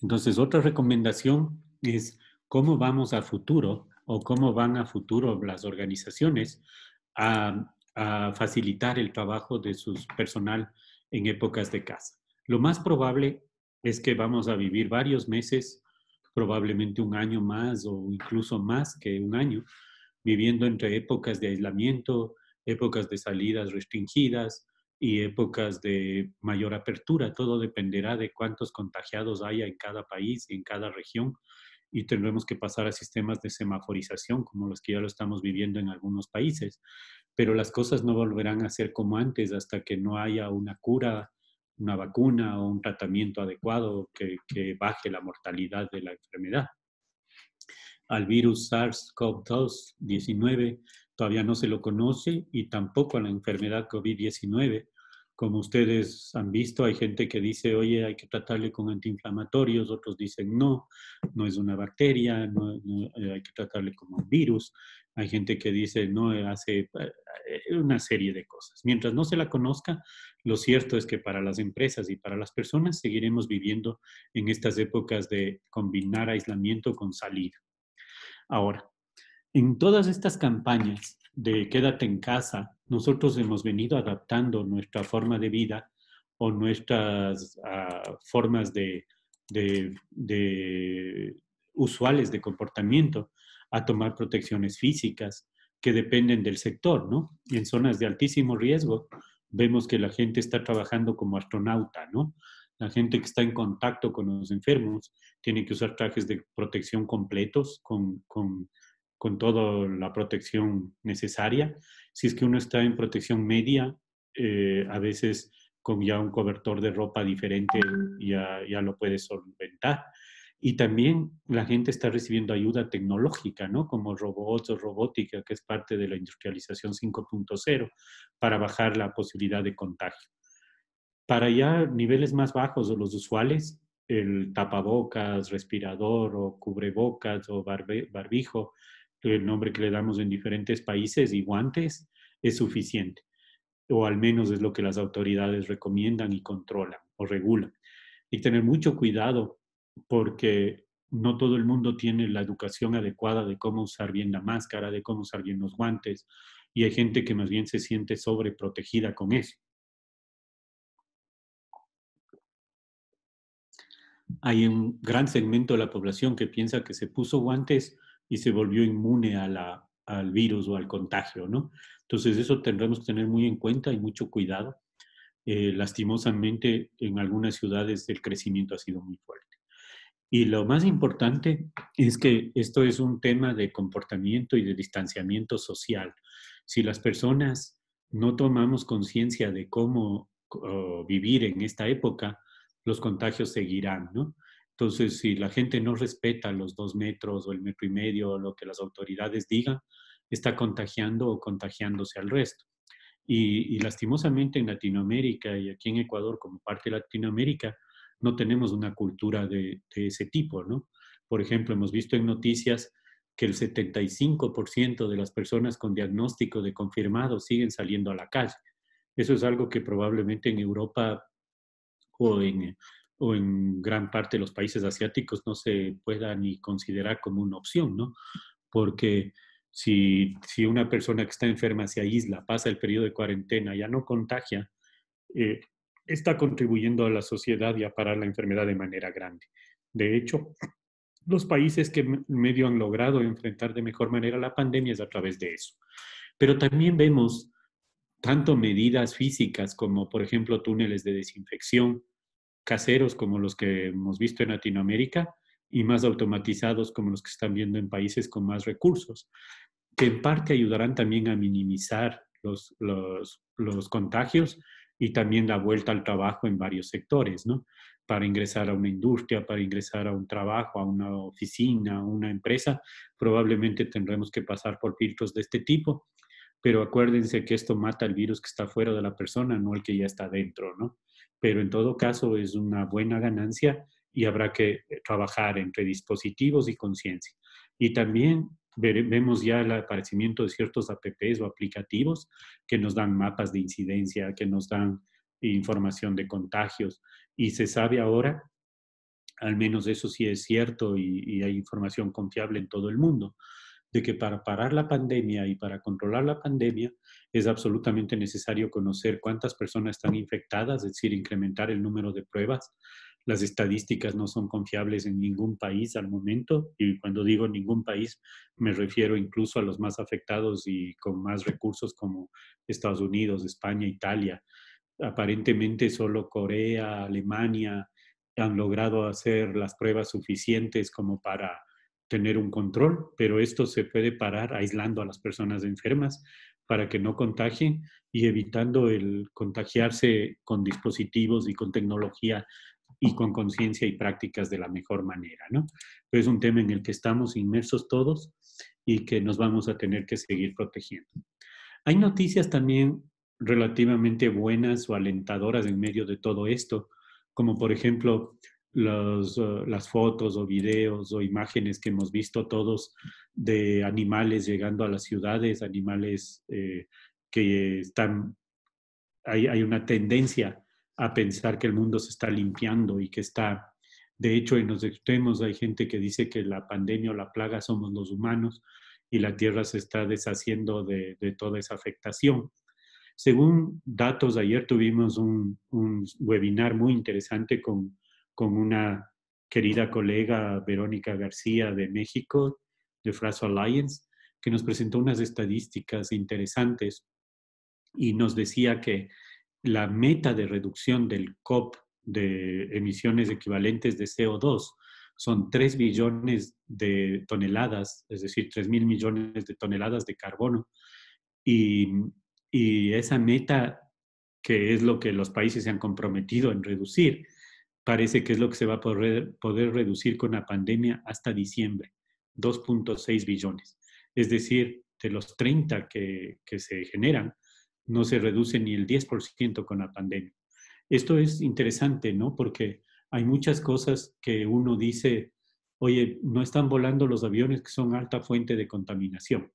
Entonces, otra recomendación es cómo vamos a futuro o cómo van a futuro las organizaciones a facilitar el trabajo de su personal en épocas de casa. Lo más probable es que vamos a vivir varios meses, probablemente un año más o incluso más que un año, viviendo entre épocas de aislamiento, épocas de salidas restringidas, y épocas de mayor apertura. Todo dependerá de cuántos contagiados haya en cada país, en cada región, y tendremos que pasar a sistemas de semaforización como los que ya lo estamos viviendo en algunos países. Pero las cosas no volverán a ser como antes hasta que no haya una cura, una vacuna o un tratamiento adecuado que baje la mortalidad de la enfermedad. Al virus SARS-CoV-2 todavía no se lo conoce, y tampoco a la enfermedad COVID-19. Como ustedes han visto, hay gente que dice, oye, hay que tratarle con antiinflamatorios, otros dicen, no, no es una bacteria, hay que tratarle como un virus. Hay gente que dice, no, hace una serie de cosas. Mientras no se la conozca, lo cierto es que para las empresas y para las personas seguiremos viviendo en estas épocas de combinar aislamiento con salida. Ahora, en todas estas campañas de quédate en casa, nosotros hemos venido adaptando nuestra forma de vida o nuestras formas de usuales de comportamiento a tomar protecciones físicas que dependen del sector, ¿no? Y en zonas de altísimo riesgo vemos que la gente está trabajando como astronauta, ¿no? La gente que está en contacto con los enfermos tiene que usar trajes de protección completos con toda la protección necesaria. Si es que uno está en protección media, a veces con ya un cobertor de ropa diferente ya lo puede solventar. Y también la gente está recibiendo ayuda tecnológica, ¿no? Como robots o robótica, que es parte de la industrialización 5.0, para bajar la posibilidad de contagio. Para ya niveles más bajos o los usuales, el tapabocas, respirador o cubrebocas o barbijo, el nombre que le damos en diferentes países, y guantes, es suficiente. O al menos es lo que las autoridades recomiendan y controlan o regulan. Y tener mucho cuidado porque no todo el mundo tiene la educación adecuada de cómo usar bien la máscara, de cómo usar bien los guantes, y hay gente que más bien se siente sobreprotegida con eso. Hay un gran segmento de la población que piensa que se puso guantes y se volvió inmune al virus o al contagio, ¿no? Entonces eso tendremos que tener muy en cuenta y mucho cuidado. Lastimosamente, en algunas ciudades el crecimiento ha sido muy fuerte. Y lo más importante es que esto es un tema de comportamiento y de distanciamiento social. Si las personas no tomamos conciencia de cómo vivir en esta época, los contagios seguirán, ¿no? Entonces, si la gente no respeta los 2 metros o el 1,5 metros o lo que las autoridades digan, está contagiando o contagiándose al resto. Y lastimosamente en Latinoamérica y aquí en Ecuador, como parte de Latinoamérica, no tenemos una cultura de ese tipo, ¿no? Por ejemplo, hemos visto en noticias que el 75% de las personas con diagnóstico de confirmado siguen saliendo a la calle. Eso es algo que probablemente en Europa o en gran parte de los países asiáticos no se pueda ni considerar como una opción, ¿no? Porque si una persona que está enferma se aísla, pasa el periodo de cuarentena, ya no contagia, eh, está contribuyendo a la sociedad y a parar la enfermedad de manera grande. De hecho, los países que medio han logrado enfrentar de mejor manera la pandemia es a través de eso. Pero también vemos tanto medidas físicas como, por ejemplo, túneles de desinfección, caseros como los que hemos visto en Latinoamérica y más automatizados como los que están viendo en países con más recursos, que en parte ayudarán también a minimizar los contagios y también la vuelta al trabajo en varios sectores, ¿no? Para ingresar a una industria, para ingresar a un trabajo, a una oficina, a una empresa, probablemente tendremos que pasar por filtros de este tipo, pero acuérdense que esto mata el virus que está fuera de la persona, no el que ya está dentro, ¿no? Pero en todo caso es una buena ganancia y habrá que trabajar entre dispositivos y conciencia. Y también vemos ya el aparecimiento de ciertos apps o aplicativos que nos dan mapas de incidencia, que nos dan información de contagios. Y se sabe ahora, al menos eso sí es cierto y hay información confiable en todo el mundo, de que para parar la pandemia y para controlar la pandemia es absolutamente necesario conocer cuántas personas están infectadas, es decir, incrementar el número de pruebas. Las estadísticas no son confiables en ningún país al momento, y cuando digo ningún país me refiero incluso a los más afectados y con más recursos como Estados Unidos, España, Italia. aparentemente solo Corea, Alemania han logrado hacer las pruebas suficientes como para tener un control, pero esto se puede parar aislando a las personas enfermas para que no contagien y evitando el contagiarse con dispositivos y con tecnología y con conciencia y prácticas de la mejor manera, ¿no? Es un tema en el que estamos inmersos todos y que nos vamos a tener que seguir protegiendo. Hay noticias también relativamente buenas o alentadoras en medio de todo esto, como por ejemplo las fotos o videos o imágenes que hemos visto todos de animales llegando a las ciudades, animales que están, hay una tendencia a pensar que el mundo se está limpiando y que está, de hecho, en los extremos hay gente que dice que la pandemia o la plaga somos los humanos y la Tierra se está deshaciendo de toda esa afectación. Según datos, ayer tuvimos un webinar muy interesante con una querida colega, Verónica García de México, de Fraser Alliance, que nos presentó unas estadísticas interesantes y nos decía que la meta de reducción del COP de emisiones equivalentes de CO2 son 3 billones de toneladas, es decir, 3.000 millones de toneladas de carbono. Y, y esa meta, que es lo que los países se han comprometido en reducir, parece que es lo que se va a poder reducir con la pandemia hasta diciembre, 2.6 billones. Es decir, de los 30 que se generan, no se reduce ni el 10% con la pandemia. Esto es interesante, ¿no? Porque hay muchas cosas que uno dice, oye, no están volando los aviones que son alta fuente de contaminación,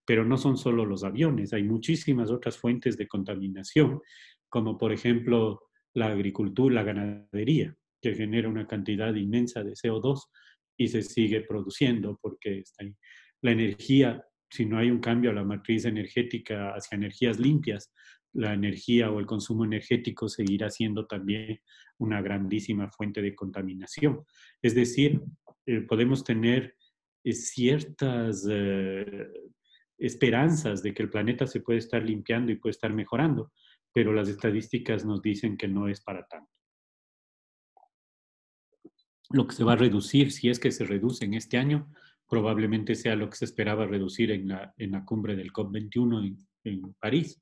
pero no son solo los aviones, hay muchísimas otras fuentes de contaminación, como por ejemplo la agricultura, la ganadería, que genera una cantidad inmensa de CO2 y se sigue produciendo porque está ahí. La energía, si no hay un cambio a la matriz energética hacia energías limpias, la energía o el consumo energético seguirá siendo también una grandísima fuente de contaminación. Es decir, podemos tener ciertas esperanzas de que el planeta se puede estar limpiando y puede estar mejorando, pero las estadísticas nos dicen que no es para tanto. Lo que se va a reducir, si es que se reduce en este año, probablemente sea lo que se esperaba reducir en la cumbre del COP21 en París.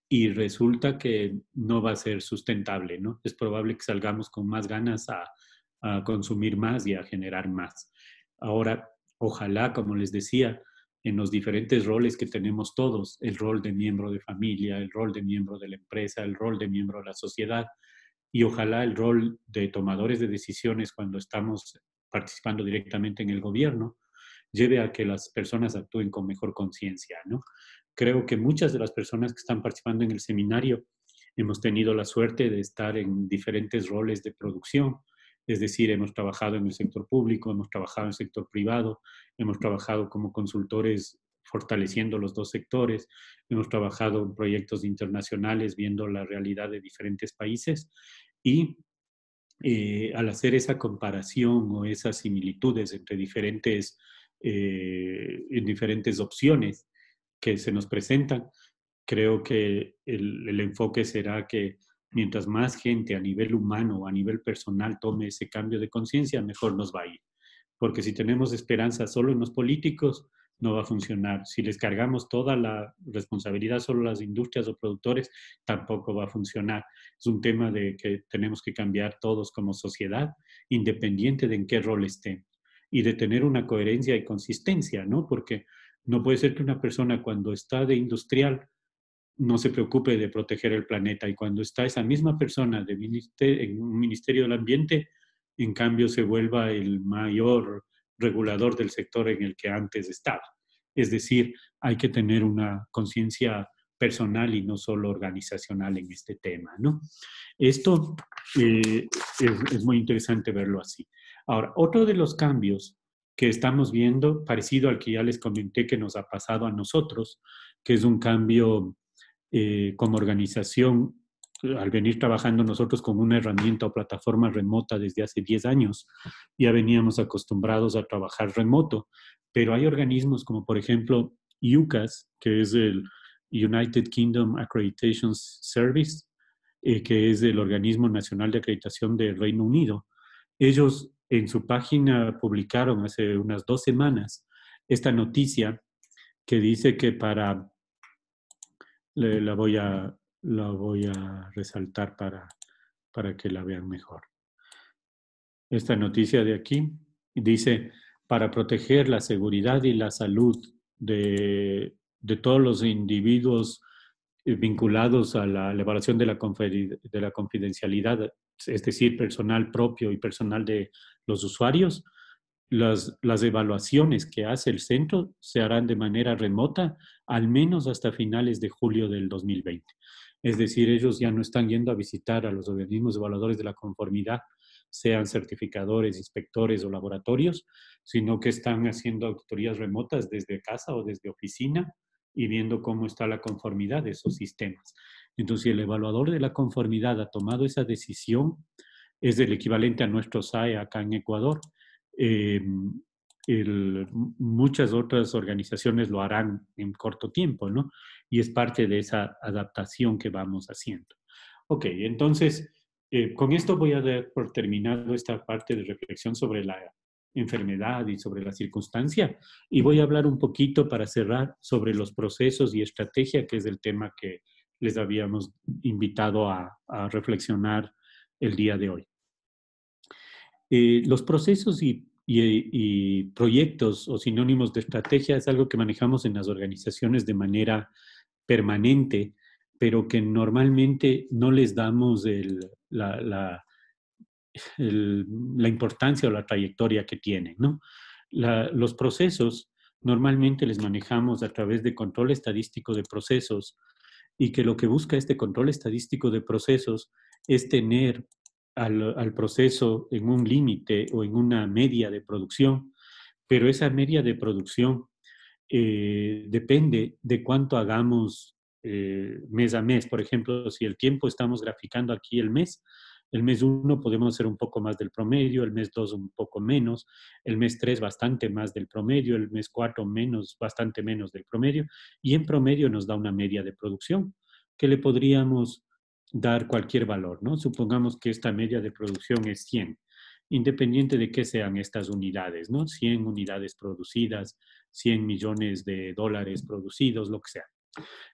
Y resulta que no va a ser sustentable, ¿no? Es probable que salgamos con más ganas a consumir más y a generar más. Ahora, ojalá, como les decía, en los diferentes roles que tenemos todos, el rol de miembro de familia, el rol de miembro de la empresa, el rol de miembro de la sociedad, y ojalá el rol de tomadores de decisiones cuando estamos participando directamente en el gobierno, lleve a que las personas actúen con mejor conciencia, ¿no? Creo que muchas de las personas que están participando en el seminario hemos tenido la suerte de estar en diferentes roles de producción, es decir, hemos trabajado en el sector público, hemos trabajado en el sector privado, hemos trabajado como consultores fortaleciendo los dos sectores, hemos trabajado en proyectos internacionales viendo la realidad de diferentes países y al hacer esa comparación o esas similitudes entre en diferentes opciones que se nos presentan, creo que el enfoque será que mientras más gente a nivel humano o a nivel personal tome ese cambio de conciencia, mejor nos va a ir. Porque si tenemos esperanza solo en los políticos, no va a funcionar. Si les cargamos toda la responsabilidad solo a las industrias o productores, tampoco va a funcionar. Es un tema de que tenemos que cambiar todos como sociedad, independiente de en qué rol estén, y de tener una coherencia y consistencia, ¿no? Porque no puede ser que una persona cuando está de industrial no se preocupe de proteger el planeta y cuando está esa misma persona en un ministerio del ambiente, en cambio se vuelva el mayor regulador del sector en el que antes estaba. Es decir, hay que tener una conciencia personal y no solo organizacional en este tema, ¿no? Esto es muy interesante verlo así. Ahora, otro de los cambios que estamos viendo, parecido al que ya les comenté que nos ha pasado a nosotros, que es un cambio como organización, al venir trabajando nosotros con una herramienta o plataforma remota desde hace 10 años, ya veníamos acostumbrados a trabajar remoto, pero hay organismos como por ejemplo UCAS, que es el United Kingdom Accreditation Service, que es el Organismo Nacional de Acreditación del Reino Unido. Ellos en su página publicaron hace unas 2 semanas esta noticia que dice que la voy a resaltar para que la vean mejor. Esta noticia de aquí dice, para proteger la seguridad y la salud de todos los individuos vinculados a la elaboración de la confidencialidad, es decir, personal propio y personal de los usuarios, las evaluaciones que hace el centro se harán de manera remota, al menos hasta finales de julio del 2020. Es decir, ellos ya no están yendo a visitar a los organismos evaluadores de la conformidad, sean certificadores, inspectores o laboratorios, sino que están haciendo auditorías remotas desde casa o desde oficina y viendo cómo está la conformidad de esos sistemas. Entonces, si el evaluador de la conformidad ha tomado esa decisión, es el equivalente a nuestro SAE acá en Ecuador. Eh, Muchas otras organizaciones lo harán en corto tiempo, ¿no? Y es parte de esa adaptación que vamos haciendo. Ok, entonces, con esto voy a dar por terminado esta parte de reflexión sobre la enfermedad y sobre la circunstancia, y voy a hablar un poquito para cerrar sobre los procesos y estrategia, que es el tema que les habíamos invitado a reflexionar el día de hoy. Los procesos y proyectos o sinónimos de estrategia es algo que manejamos en las organizaciones de manera permanente, pero que normalmente no les damos la importancia o la trayectoria que tienen, ¿no? Los procesos normalmente les manejamos a través de control estadístico de procesos, y que lo que busca este control estadístico de procesos es tener al proceso en un límite o en una media de producción, pero esa media de producción depende de cuánto hagamos mes a mes. Por ejemplo, si el tiempo estamos graficando aquí el mes 1 podemos hacer un poco más del promedio, el mes 2 un poco menos, el mes 3 bastante más del promedio, el mes 4 menos, bastante menos del promedio, y en promedio nos da una media de producción que le podríamos dar cualquier valor, ¿no? Supongamos que esta media de producción es 100, independiente de qué sean estas unidades, ¿no? 100 unidades producidas, 100 millones de dólares producidos, lo que sea.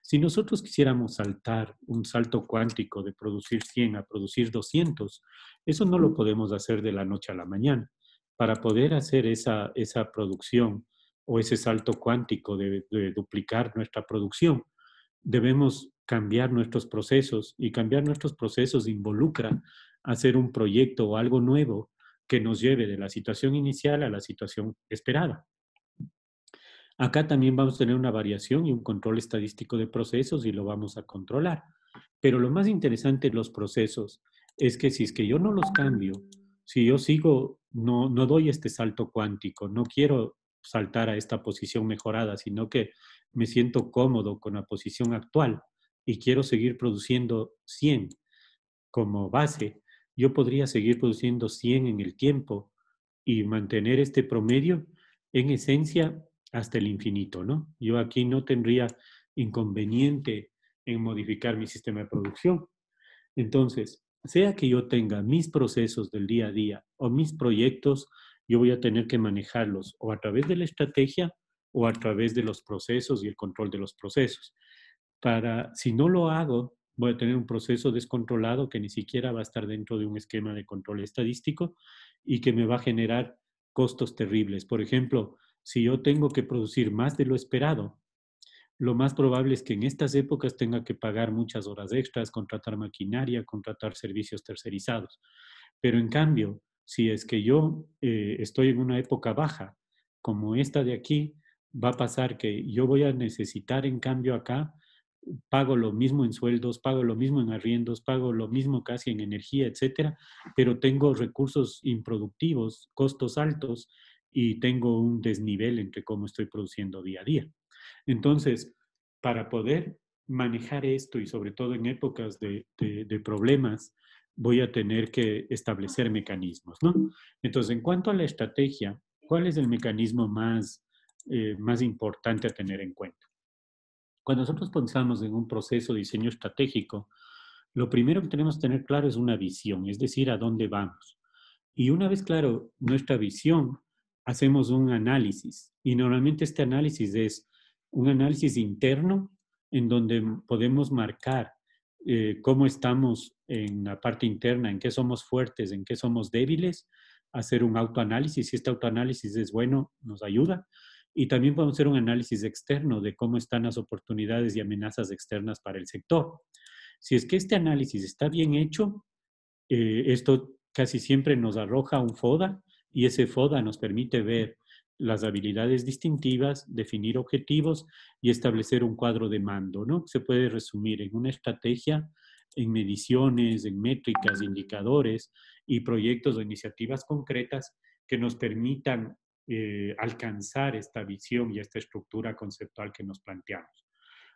Si nosotros quisiéramos saltar un salto cuántico de producir 100 a producir 200, eso no lo podemos hacer de la noche a la mañana. Para poder hacer esa producción o ese salto cuántico de duplicar nuestra producción, debemos cambiar nuestros procesos, y cambiar nuestros procesos involucra hacer un proyecto o algo nuevo que nos lleve de la situación inicial a la situación esperada. Acá también vamos a tener una variación y un control estadístico de procesos y lo vamos a controlar. Pero lo más interesante de los procesos es que si es que yo no los cambio, si yo sigo, no doy este salto cuántico, no quiero saltar a esta posición mejorada, sino que me siento cómodo con la posición actual y quiero seguir produciendo 100 como base, yo podría seguir produciendo 100 en el tiempo y mantener este promedio en esencia hasta el infinito, ¿no? Yo aquí no tendría inconveniente en modificar mi sistema de producción. Entonces, sea que yo tenga mis procesos del día a día o mis proyectos, yo voy a tener que manejarlos o a través de la estrategia o a través de los procesos y el control de los procesos. Si no lo hago, voy a tener un proceso descontrolado que ni siquiera va a estar dentro de un esquema de control estadístico y que me va a generar costos terribles. Por ejemplo, si yo tengo que producir más de lo esperado, lo más probable es que en estas épocas tenga que pagar muchas horas extras, contratar maquinaria, contratar servicios tercerizados. Pero en cambio, si es que yo estoy en una época baja, como esta de aquí, va a pasar que yo voy a necesitar, en cambio acá, pago lo mismo en sueldos, pago lo mismo en arriendos, pago lo mismo casi en energía, etcétera, pero tengo recursos improductivos, costos altos, y tengo un desnivel entre cómo estoy produciendo día a día. Entonces, para poder manejar esto, y sobre todo en épocas de problemas, voy a tener que establecer mecanismos, ¿no? Entonces, en cuanto a la estrategia, ¿cuál es el mecanismo más importante a tener en cuenta? Cuando nosotros pensamos en un proceso de diseño estratégico, Lo primero que tenemos que tener claro es una visión, es decir, a dónde vamos. Y una vez claro nuestra visión, hacemos un análisis. Y normalmente este análisis es un análisis interno en donde podemos marcar cómo estamos en la parte interna, en qué somos fuertes, en qué somos débiles, hacer un autoanálisis. Si este autoanálisis es bueno, nos ayuda. Y también podemos hacer un análisis externo de cómo están las oportunidades y amenazas externas para el sector. Si es que este análisis está bien hecho, esto casi siempre nos arroja un FODA y ese FODA nos permite ver las habilidades distintivas, definir objetivos y establecer un cuadro de mando, ¿no? Se puede resumir en una estrategia, en mediciones, en métricas, indicadores y proyectos o iniciativas concretas que nos permitan alcanzar esta visión y esta estructura conceptual que nos planteamos.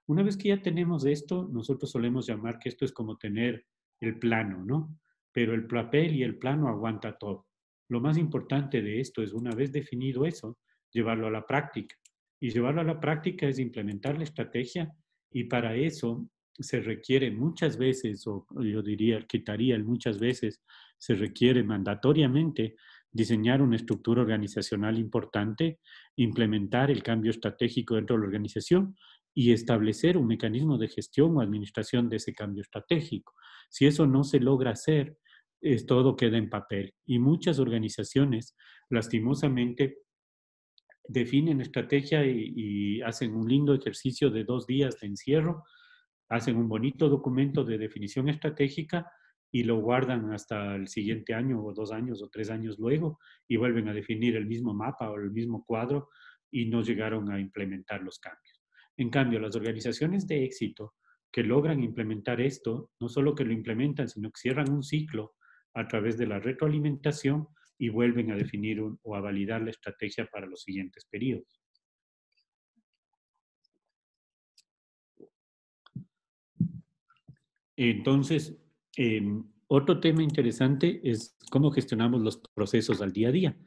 Una vez que ya tenemos esto, nosotros solemos llamar que esto es como tener el plano, ¿no? Pero el papel y el plano aguanta todo. Lo más importante de esto es, una vez definido eso, llevarlo a la práctica. Y llevarlo a la práctica es implementar la estrategia y para eso se requiere muchas veces, o yo diría, quitaría el muchas veces, se requiere mandatoriamente diseñar una estructura organizacional importante, implementar el cambio estratégico dentro de la organización y establecer un mecanismo de gestión o administración de ese cambio estratégico. Si eso no se logra hacer, todo queda en papel. Y muchas organizaciones, lastimosamente, definen estrategia y hacen un lindo ejercicio de 2 días de encierro, hacen un bonito documento de definición estratégica y lo guardan hasta el siguiente año o 2 años o 3 años luego y vuelven a definir el mismo mapa o el mismo cuadro y no llegaron a implementar los cambios. En cambio, las organizaciones de éxito que logran implementar esto, no solo que lo implementan, sino que cierran un ciclo a través de la retroalimentación y vuelven a definir o a validar la estrategia para los siguientes periodos. Entonces, otro tema interesante es cómo gestionamos los procesos al día a día.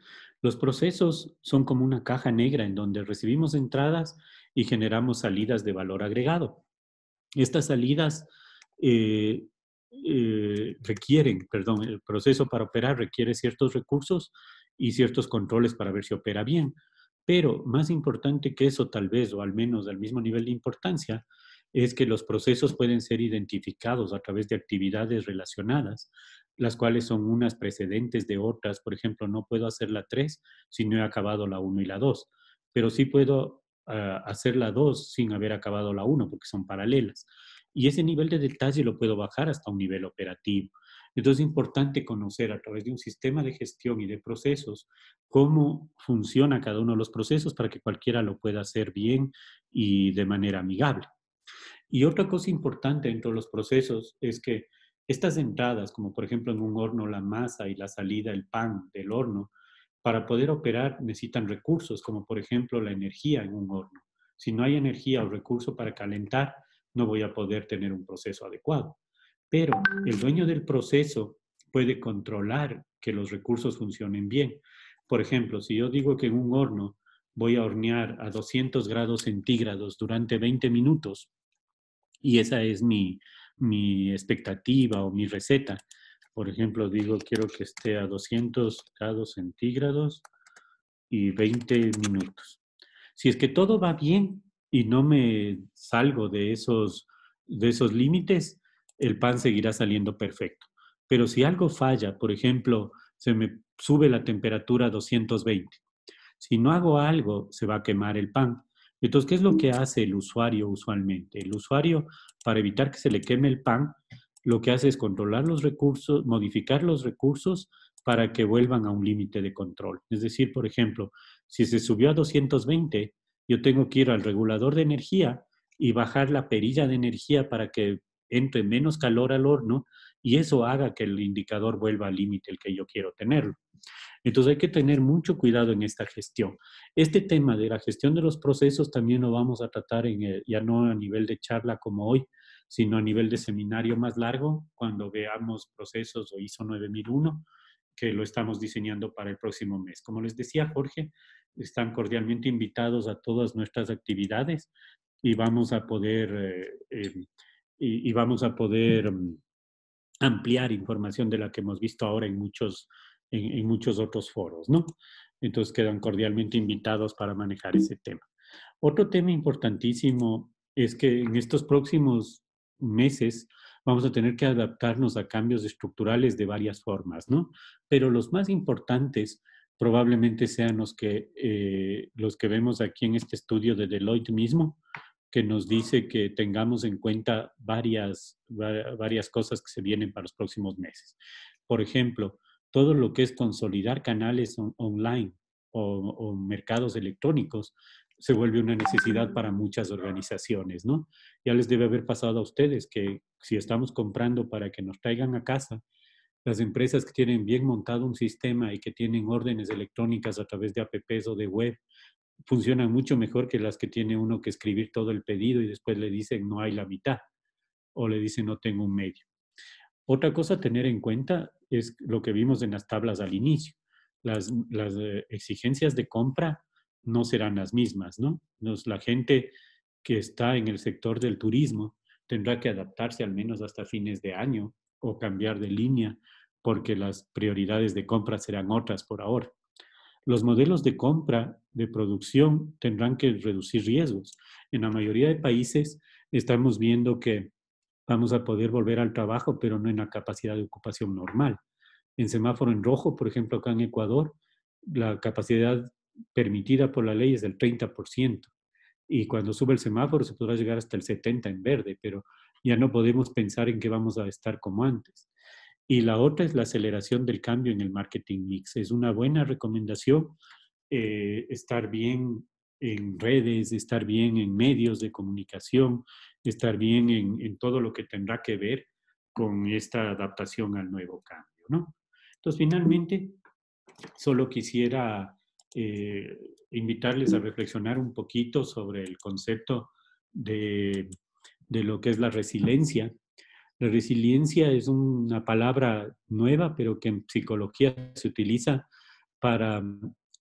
Los procesos son como una caja negra en donde recibimos entradas y generamos salidas de valor agregado. Estas salidas eh, requieren, perdón, el proceso para operar requiere ciertos recursos y ciertos controles para ver si opera bien. Pero más importante que eso, tal vez, o al menos al mismo nivel de importancia, es que los procesos pueden ser identificados a través de actividades relacionadas, las cuales son unas precedentes de otras. Por ejemplo, no puedo hacer la 3 si no he acabado la 1 y la 2, pero sí puedo hacer la 2 sin haber acabado la 1 porque son paralelas. Y ese nivel de detalle lo puedo bajar hasta un nivel operativo. Entonces es importante conocer a través de un sistema de gestión y de procesos cómo funciona cada uno de los procesos para que cualquiera lo pueda hacer bien y de manera amigable. Y otra cosa importante dentro de los procesos es que estas entradas, como por ejemplo en un horno la masa y la salida el pan del horno, para poder operar necesitan recursos, como por ejemplo la energía en un horno. Si no hay energía o recurso para calentar, no voy a poder tener un proceso adecuado. Pero el dueño del proceso puede controlar que los recursos funcionen bien. Por ejemplo, si yo digo que en un horno voy a hornear a 200 grados centígrados durante 20 minutos, y esa es mi expectativa o mi receta. Por ejemplo, digo, quiero que esté a 200 grados centígrados y 20 minutos. Si es que todo va bien y no me salgo de esos límites, el pan seguirá saliendo perfecto. Pero si algo falla, por ejemplo, se me sube la temperatura a 220, si no hago algo, se va a quemar el pan. Entonces, ¿qué es lo que hace el usuario usualmente? El usuario, para evitar que se le queme el pan, lo que hace es controlar los recursos, modificar los recursos para que vuelvan a un límite de control. Es decir, por ejemplo, si se subió a 220, yo tengo que ir al regulador de energía y bajar la perilla de energía para que entre menos calor al horno y eso haga que el indicador vuelva al límite el que yo quiero tenerlo. Entonces hay que tener mucho cuidado en esta gestión. Este tema de la gestión de los procesos también lo vamos a tratar ya no a nivel de charla como hoy, sino a nivel de seminario más largo, cuando veamos procesos o ISO 9001, que lo estamos diseñando para el próximo mes. Como les decía Jorge, están cordialmente invitados a todas nuestras actividades y vamos a poder ampliar información de la que hemos visto ahora en muchos otros foros, ¿no? Entonces quedan cordialmente invitados para manejar ese tema. Otro tema importantísimo es que en estos próximos meses vamos a tener que adaptarnos a cambios estructurales de varias formas, ¿no? Pero los más importantes probablemente sean los que vemos aquí en este estudio de Deloitte mismo, que nos dice que tengamos en cuenta varias cosas que se vienen para los próximos meses. Por ejemplo, todo lo que es consolidar canales online o mercados electrónicos se vuelve una necesidad para muchas organizaciones, ¿no? Ya les debe haber pasado a ustedes que si estamos comprando para que nos traigan a casa, las empresas que tienen bien montado un sistema y que tienen órdenes electrónicas a través de apps o de web, funcionan mucho mejor que las que tiene uno que escribir todo el pedido y después le dicen no hay la mitad o le dicen no tengo un medio. Otra cosa a tener en cuenta es lo que vimos en las tablas al inicio. Las exigencias de compra no serán las mismas, ¿no? La gente que está en el sector del turismo tendrá que adaptarse al menos hasta fines de año o cambiar de línea porque las prioridades de compra serán otras por ahora. Los modelos de compra de producción tendrán que reducir riesgos. En la mayoría de países estamos viendo que vamos a poder volver al trabajo, pero no en la capacidad de ocupación normal. En semáforo en rojo, por ejemplo, acá en Ecuador, la capacidad permitida por la ley es del 30%. Y cuando sube el semáforo se podrá llegar hasta el 70% en verde, pero ya no podemos pensar en que vamos a estar como antes. Y la otra es la aceleración del cambio en el marketing mix. Es una buena recomendación estar bien en redes, estar bien en medios de comunicación, estar bien en todo lo que tendrá que ver con esta adaptación al nuevo cambio, ¿no? Entonces, finalmente, solo quisiera invitarles a reflexionar un poquito sobre el concepto de lo que es la resiliencia. La resiliencia es una palabra nueva, pero que en psicología se utiliza para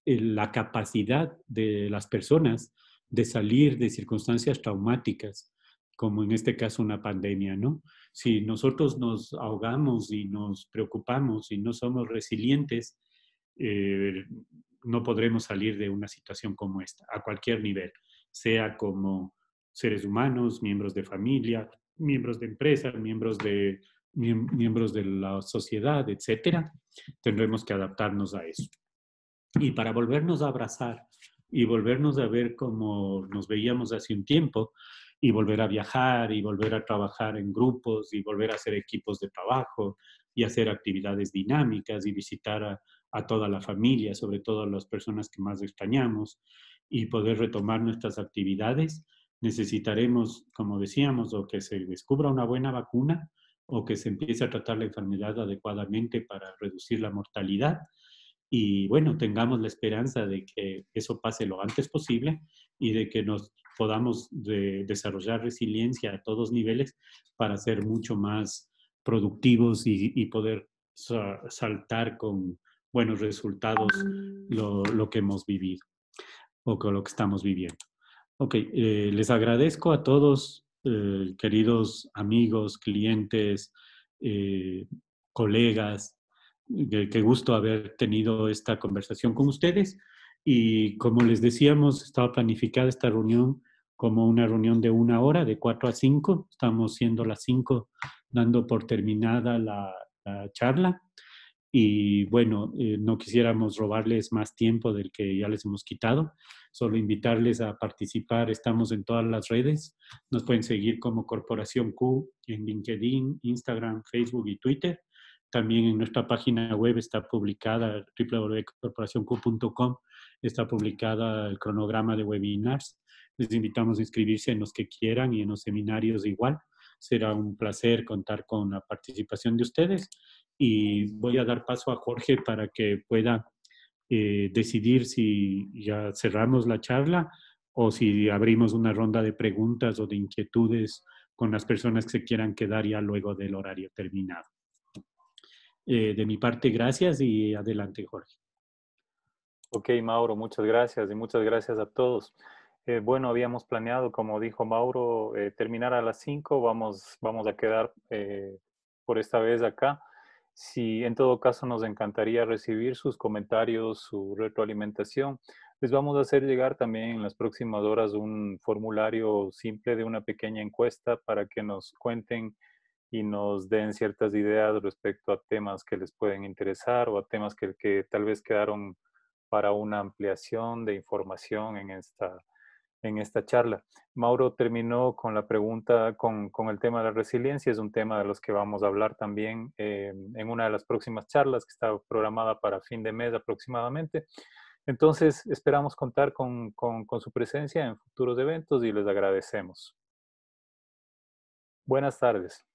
la capacidad de las personas de salir de circunstancias traumáticas, como en este caso una pandemia, ¿no? Si nosotros nos ahogamos y nos preocupamos y no somos resilientes, eh, no podremos salir de una situación como esta, a cualquier nivel, sea como seres humanos, miembros de familia, miembros de empresas, miembros de la sociedad, etcétera. Tendremos que adaptarnos a eso. Y para volvernos a abrazar y volvernos a ver como nos veíamos hace un tiempo, y volver a viajar y volver a trabajar en grupos y volver a hacer equipos de trabajo y hacer actividades dinámicas y visitar a toda la familia, sobre todo a las personas que más extrañamos, y poder retomar nuestras actividades, necesitaremos, como decíamos, o que se descubra una buena vacuna o que se empiece a tratar la enfermedad adecuadamente para reducir la mortalidad. Y bueno, tengamos la esperanza de que eso pase lo antes posible y de que nos podamos desarrollar resiliencia a todos niveles para ser mucho más productivos y poder saltar con buenos resultados lo que hemos vivido o con lo que estamos viviendo. Ok, les agradezco a todos, queridos amigos, clientes, eh, colegas. Qué gusto haber tenido esta conversación con ustedes. Y como les decíamos, estaba planificada esta reunión como una reunión de 1 hora, de 4 a 5. Estamos siendo las 5 dando por terminada la charla. Y bueno, no quisiéramos robarles más tiempo del que ya les hemos quitado. Solo invitarles a participar. Estamos en todas las redes. Nos pueden seguir como Corporación Q en LinkedIn, Instagram, Facebook y Twitter. También en nuestra página web está publicada, www.corporacionq.com, está publicada el cronograma de webinars. Les invitamos a inscribirse en los que quieran y en los seminarios igual. Será un placer contar con la participación de ustedes. Y voy a dar paso a Jorge para que pueda decidir si ya cerramos la charla o si abrimos una ronda de preguntas o de inquietudes con las personas que se quieran quedar ya luego del horario terminado. De mi parte, gracias y adelante, Jorge. Ok, Mauro, muchas gracias y muchas gracias a todos. Bueno, habíamos planeado, como dijo Mauro, terminar a las 5. Vamos a quedar por esta vez acá. Si en todo caso nos encantaría recibir sus comentarios, su retroalimentación. Les vamos a hacer llegar también en las próximas horas un formulario simple de una pequeña encuesta para que nos cuenten y nos den ciertas ideas respecto a temas que les pueden interesar o a temas que tal vez quedaron para una ampliación de información en esta charla. Mauro terminó con la pregunta, con el tema de la resiliencia. Es un tema de los que vamos a hablar también en una de las próximas charlas que está programada para fin de mes aproximadamente. Entonces, esperamos contar con su presencia en futuros eventos y les agradecemos. Buenas tardes.